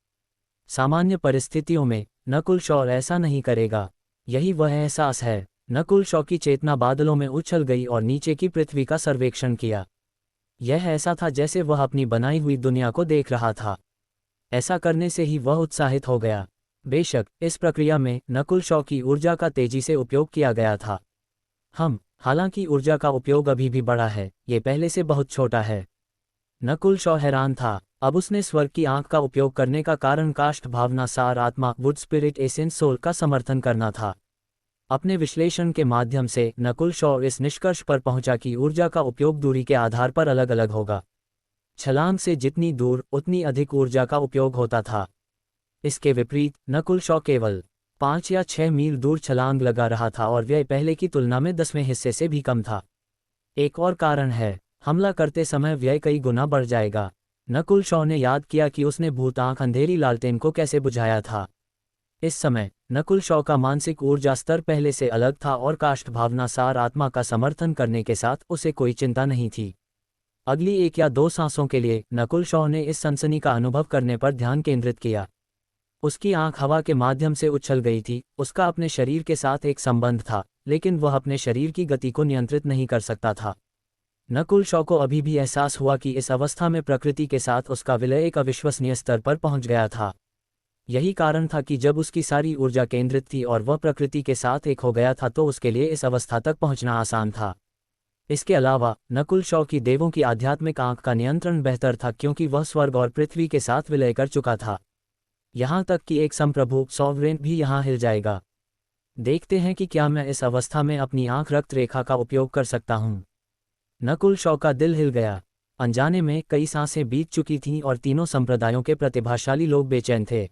सामान्य परिस्थितियों में नकुल शॉ ऐसा नहीं करेगा। यही वह एहसास है। नकुल शॉ की चेतना बादलों में उछल गई और नीचे की पृथ्वी का सर्वेक्षण किया। यह ऐसा था जैसे वह अपनी बनाई हुई दुनिया को देख रहा था। ऐसा करने से ही वह उत्साहित हो गया। बेशक इस प्रक्रिया में नकुल शॉ की ऊर्जा का तेजी से उपयोग किया गया था। हालांकि ऊर्जा का उपयोग अभी भी बड़ा है, ये पहले से बहुत छोटा है। नकुल शॉ हैरान था। अब उसने स्वर्ग की आंख का उपयोग करने का कारण काष्ठ भावना, सार आत्मा, वुड स्पिरिट, एसेंस सोल का समर्थन करना था। अपने विश्लेषण के माध्यम से नकुल शॉ इस निष्कर्ष पर पहुंचा कि ऊर्जा का उपयोग दूरी के आधार पर अलग अलग होगा। छलांग से जितनी दूर उतनी अधिक ऊर्जा का उपयोग होता था। इसके विपरीत नकुल शॉ केवल 5 या 6 मील दूर छलांग लगा रहा था और व्यय पहले की तुलना में 10वें हिस्से से भी कम था। एक और कारण है, हमला करते समय व्यय कई गुना बढ़ जाएगा। नकुल शॉ ने याद किया कि उसने भूत आंख अंधेरी लालटेन को कैसे बुझाया था। इस समय नकुल शॉ का मानसिक ऊर्जा स्तर पहले से अलग था और काष्ठ भावना, सार आत्मा का समर्थन करने के साथ उसे कोई चिंता नहीं थी। अगली 1 या 2 सांसों के लिए नकुल शॉ ने इस सनसनी का अनुभव करने पर ध्यान केंद्रित किया। उसकी आंख हवा के माध्यम से उछल गई थी। उसका अपने शरीर के साथ एक संबंध था, लेकिन वह अपने शरीर की गति को नियंत्रित नहीं कर सकता था। नकुल शॉ को अभी भी एहसास हुआ कि इस अवस्था में प्रकृति के साथ उसका विलय एक अविश्वसनीय स्तर पर पहुंच गया था। यही कारण था कि जब उसकी सारी ऊर्जा केंद्रित थी और वह प्रकृति के साथ एक हो गया था तो उसके लिए इस अवस्था तक पहुंचना आसान था। इसके अलावा नकुल शॉ की देवों की आध्यात्मिक आंख का नियंत्रण बेहतर था क्योंकि वह स्वर्ग और पृथ्वी के साथ विलय कर चुका था। यहाँ तक कि एक संप्रभु सॉवरेन भी यहाँ हिल जाएगा। देखते हैं कि क्या मैं इस अवस्था में अपनी आंख रक्त रेखा का उपयोग कर सकता हूँ। नकुल शॉ का दिल हिल गया। अनजाने में कई सांसें बीत चुकी थीं और तीनों संप्रदायों के प्रतिभाशाली लोग बेचैन थे।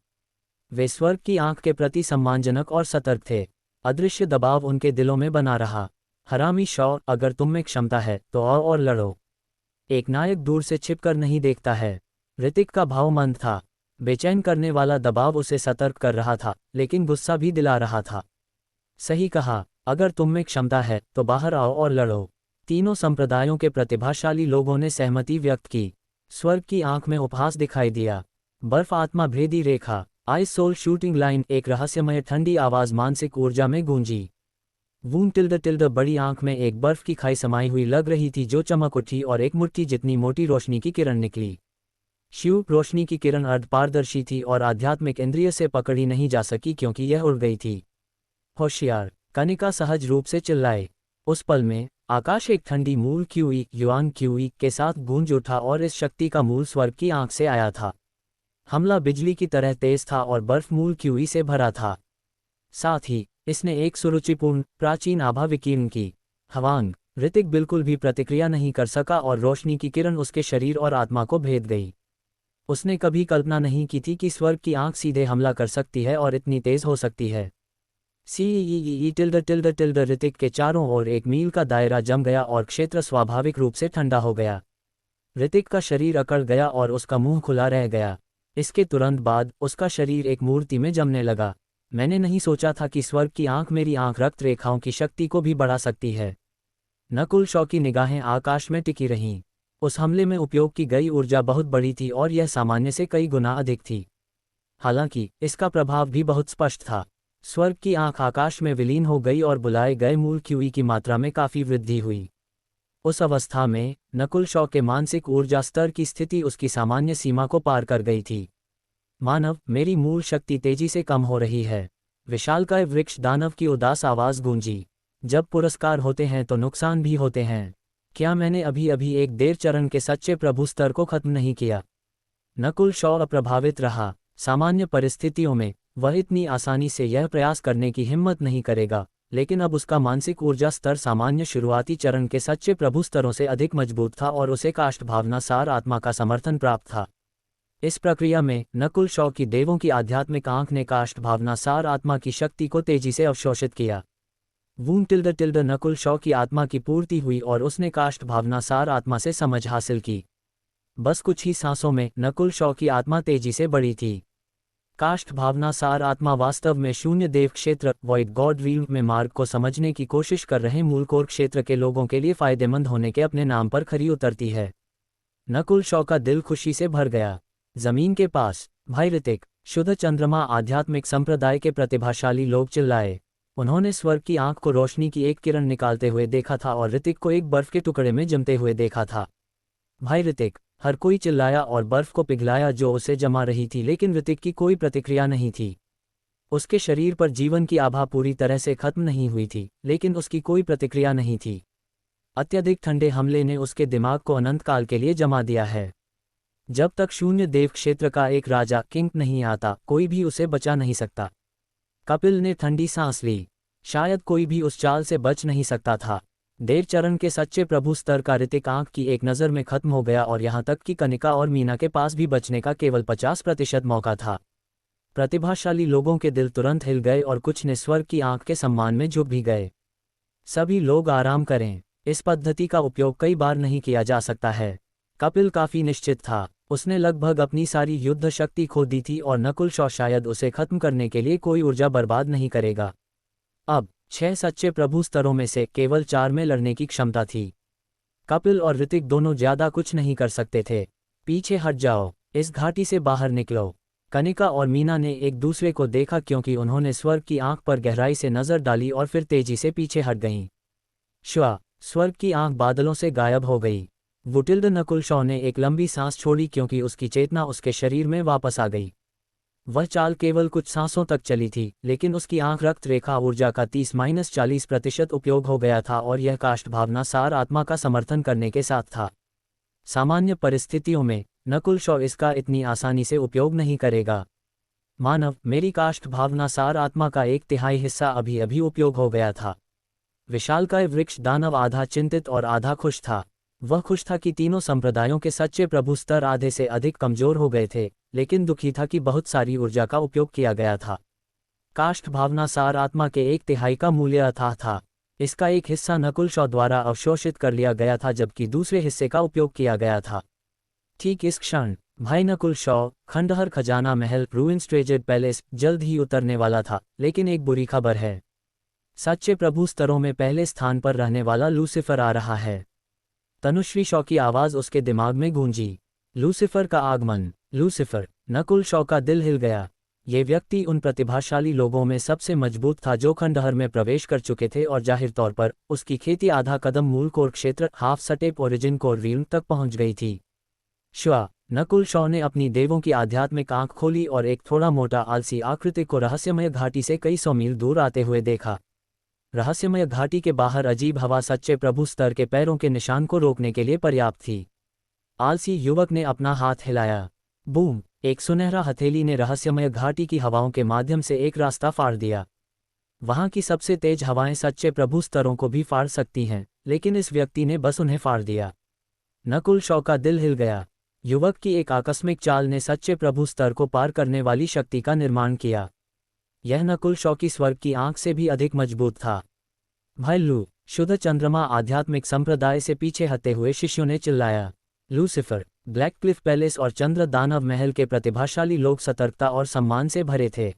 वे स्वर्ग की आंख के प्रति सम्मानजनक और सतर्क थे। अदृश्य दबाव उनके दिलों में बना रहा। हरामी शॉ, अगर तुम में क्षमता है तो आओ और लड़ो। एक नायक दूर से छिपकर नहीं देखता है। ऋतिक का भाव मंद था। बेचैन करने वाला दबाव उसे सतर्क कर रहा था, लेकिन गुस्सा भी दिला रहा था। सही कहा, अगर तुम में क्षमता है तो बाहर आओ और लड़ो। तीनों संप्रदायों के प्रतिभाशाली लोगों ने सहमति व्यक्त की। स्वर्ग की आंख में उपहास दिखाई दिया। बर्फ आत्मा भेदी रेखा, आइस सोल शूटिंग लाइन, एक रहस्यमय ठंडी आवाज मानसिक ऊर्जा में गूंजी। वून टिल्ड टिल्ड, बड़ी आंख में एक बर्फ की खाई समाई हुई लग रही थी जो चमक उठी और एक मुट्ठी जितनी मोटी रोशनी की किरण निकली। शिव, रोशनी की किरण अर्धपारदर्शी थी और आध्यात्मिक इंद्रिय से पकड़ी नहीं जा सकी क्योंकि यह उड़ गई थी। होशियार, कनिका सहज रूप से चिल्लाए। उस पल में आकाश एक ठंडी मूल क्यूई युआन क्यूई के साथ गूंज उठा और इस शक्ति का मूल स्वर्ग की आंख से आया था। हमला बिजली की तरह तेज था और बर्फ मूल क्यूई से भरा था। साथ ही इसने एक सुरुचिपूर्ण प्राचीन आभा विकीर्ण की। हवांग ऋतिक बिल्कुल भी प्रतिक्रिया नहीं कर सका और रोशनी की किरण उसके शरीर और आत्मा को भेद गई। उसने कभी कल्पना नहीं की थी कि स्वर्ग की आंख सीधे हमला कर सकती है और इतनी तेज हो सकती है। टिल्ड ऋतिक के चारों ओर एक मील का दायरा जम गया और क्षेत्र स्वाभाविक रूप से ठंडा हो गया। ऋतिक का शरीर अकड़ गया और उसका मुंह खुला रह गया। इसके तुरंत बाद उसका शरीर एक मूर्ति में जमने लगा। मैंने नहीं सोचा था कि स्वर्ग की आंख मेरी आंख रक्त रेखाओं की शक्ति को भी बढ़ा सकती है। नकुल शॉ की निगाहें आकाश में टिकी रहीं। उस हमले में उपयोग की गई ऊर्जा बहुत बड़ी थी और यह सामान्य से कई गुना अधिक थी। हालांकि इसका प्रभाव भी बहुत स्पष्ट था। स्वर्ग की आंख आकाश में विलीन हो गई और बुलाए गए मूल क्यूई की मात्रा में काफ़ी वृद्धि हुई। उस अवस्था में नकुल शॉ के मानसिक ऊर्जा स्तर की स्थिति उसकी सामान्य सीमा को पार कर गई थी। मानव, मेरी मूल शक्ति तेजी से कम हो रही है। विशालकाय वृक्ष दानव की उदास आवाज़ गूंजी। जब पुरस्कार होते हैं तो नुकसान भी होते हैं। क्या मैंने अभी अभी एक देर चरण के सच्चे प्रभु स्तर को खत्म नहीं किया? नकुल शॉ अप्रभावित रहा। सामान्य परिस्थितियों में वह इतनी आसानी से यह प्रयास करने की हिम्मत नहीं करेगा, लेकिन अब उसका मानसिक ऊर्जा स्तर सामान्य शुरुआती चरण के सच्चे प्रभु स्तरों से अधिक मजबूत था और उसे काष्ठ भावना सार आत्मा का समर्थन प्राप्त था। इस प्रक्रिया में नकुल शॉ की देवों की आध्यात्मिक आंख ने काष्ठ भावना सार आत्मा की शक्ति को तेजी से अवशोषित किया। टिल्ड नकुल शॉ की आत्मा की पूर्ति हुई और उसने काष्ठ भावना सार आत्मा से समझ हासिल की। बस कुछ ही सांसों में नकुल शॉ की आत्मा तेजी से बढ़ी थी। काष्ठ भावना सार आत्मा वास्तव में शून्य देव क्षेत्र वॉइड गॉड रील्म में मार्ग को समझने की कोशिश कर रहे मूल कोर क्षेत्र के लोगों के लिए फायदेमंद होने के अपने नाम पर खरी उतरती है। नकुल शॉ का दिल खुशी से भर गया। जमीन के पास भाई ऋतिक, शुद्ध चंद्रमा आध्यात्मिक संप्रदाय के प्रतिभाशाली लोग चिल्लाए। उन्होंने स्वर्ग की आंख को रोशनी की एक किरण निकालते हुए देखा था और ऋतिक को एक बर्फ के टुकड़े में जमते हुए देखा था। भाई ऋतिक, हर कोई चिल्लाया और बर्फ को पिघलाया जो उसे जमा रही थी, लेकिन ऋतिक की कोई प्रतिक्रिया नहीं थी। उसके शरीर पर जीवन की आभा पूरी तरह से खत्म नहीं हुई थी, लेकिन उसकी कोई प्रतिक्रिया नहीं थी। अत्यधिक ठंडे हमले ने उसके दिमाग को अनंत काल के लिए जमा दिया है। जब तक शून्य देव क्षेत्र का एक राजा किंग नहीं आता, कोई भी उसे बचा नहीं सकता। कपिल ने ठंडी सांस ली। शायद कोई भी उस चाल से बच नहीं सकता था। देर चरण के सच्चे प्रभु स्तर का ऋतिक आंख की एक नज़र में खत्म हो गया और यहाँ तक कि कनिका और मीना के पास भी बचने का केवल 50% मौका था। प्रतिभाशाली लोगों के दिल तुरंत हिल गए और कुछ ने स्वर्ग की आंख के सम्मान में झुक भी गए। सभी लोग आराम करें, इस पद्धति का उपयोग कई बार नहीं किया जा सकता है। कपिल काफी निश्चित था। उसने लगभग अपनी सारी युद्ध शक्ति खो दी थी और नकुल शॉ शायद उसे खत्म करने के लिए कोई ऊर्जा बर्बाद नहीं करेगा। अब 6 सच्चे प्रभु स्तरों में से केवल 4 में लड़ने की क्षमता थी। कपिल और ऋतिक दोनों ज्यादा कुछ नहीं कर सकते थे। पीछे हट जाओ, इस घाटी से बाहर निकलो। कनिका और मीना ने एक दूसरे को देखा क्योंकि उन्होंने स्वर्ग की आंख पर गहराई से नजर डाली और फिर तेजी से पीछे हट गईं। स्वर्ग की आंख बादलों से गायब हो गई। वुटिल्ड नकुल शॉ ने एक लंबी सांस छोड़ी क्योंकि उसकी चेतना उसके शरीर में वापस आ गई। वह चाल केवल कुछ सांसों तक चली थी, लेकिन उसकी आंख रक्त रेखा ऊर्जा का 30-40% उपयोग हो गया था और यह काष्ठ भावना सार आत्मा का समर्थन करने के साथ था। सामान्य परिस्थितियों में नकुल शॉ इसका इतनी आसानी से उपयोग नहीं करेगा। मानव, मेरी काष्ठ भावना सार आत्मा का 1/3 हिस्सा अभी अभी उपयोग हो गया था। विशालकाय वृक्ष दानव आधा चिंतित और आधा खुश था। वह खुश था कि तीनों संप्रदायों के सच्चे प्रभु स्तर आधे से अधिक कमजोर हो गए थे, लेकिन दुखी था कि बहुत सारी ऊर्जा का उपयोग किया गया था। काष्ठ भावना सार आत्मा के 1/3 का मूल्य अथाह था। इसका एक हिस्सा नकुल शॉ द्वारा अवशोषित कर लिया गया था जबकि दूसरे हिस्से का उपयोग किया गया था। ठीक इस क्षण भाई नकुल शॉ, खंडहर खजाना महल रूइंस ट्रेजेड पैलेस जल्द ही उतरने वाला था। लेकिन एक बुरी खबर है, सच्चे प्रभु स्तरों में पहले स्थान पर रहने वाला लूसिफर आ रहा है। तनुश्री शॉ की आवाज उसके दिमाग में गूंजी। लूसिफर का आगमन। लूसिफर। नकुल शॉ का दिल हिल गया। ये व्यक्ति उन प्रतिभाशाली लोगों में सबसे मजबूत था जो खंडहर में प्रवेश कर चुके थे और जाहिर तौर पर उसकी खेती आधा कदम मूल कोर क्षेत्र हाफ सटेप ओरिजिन कोर रील्म तक पहुंच गई थी। नकुल शॉ ने अपनी देवों की आध्यात्मिक आंख खोली और एक थोड़ा मोटा आलसी आकृति को रहस्यमय घाटी से कई सौ मील दूर आते हुए देखा। रहस्यमय घाटी के बाहर अजीब हवा सच्चे प्रभु स्तर के पैरों के निशान को रोकने के लिए पर्याप्त थी। आलसी युवक ने अपना हाथ हिलाया। बूम! एक सुनहरा हथेली ने रहस्यमय घाटी की हवाओं के माध्यम से एक रास्ता फाड़ दिया। वहां की सबसे तेज हवाएं सच्चे प्रभु स्तरों को भी फाड़ सकती हैं, लेकिन इस व्यक्ति ने बस उन्हें फाड़ दिया। नकुल शॉ का दिल हिल गया। युवक की एक आकस्मिक चाल ने सच्चे प्रभु स्तर को पार करने वाली शक्ति का निर्माण किया। यह नकुल शॉ की स्वर्ग की आंख से भी अधिक मजबूत था। भाई लू, शुद्ध चंद्रमा आध्यात्मिक संप्रदाय से पीछे हटे हुए शिष्यों ने चिल्लाया। लूसिफर, ब्लैक क्लिफ पैलेस और चंद्र दानव महल के प्रतिभाशाली लोग सतर्कता और सम्मान से भरे थे।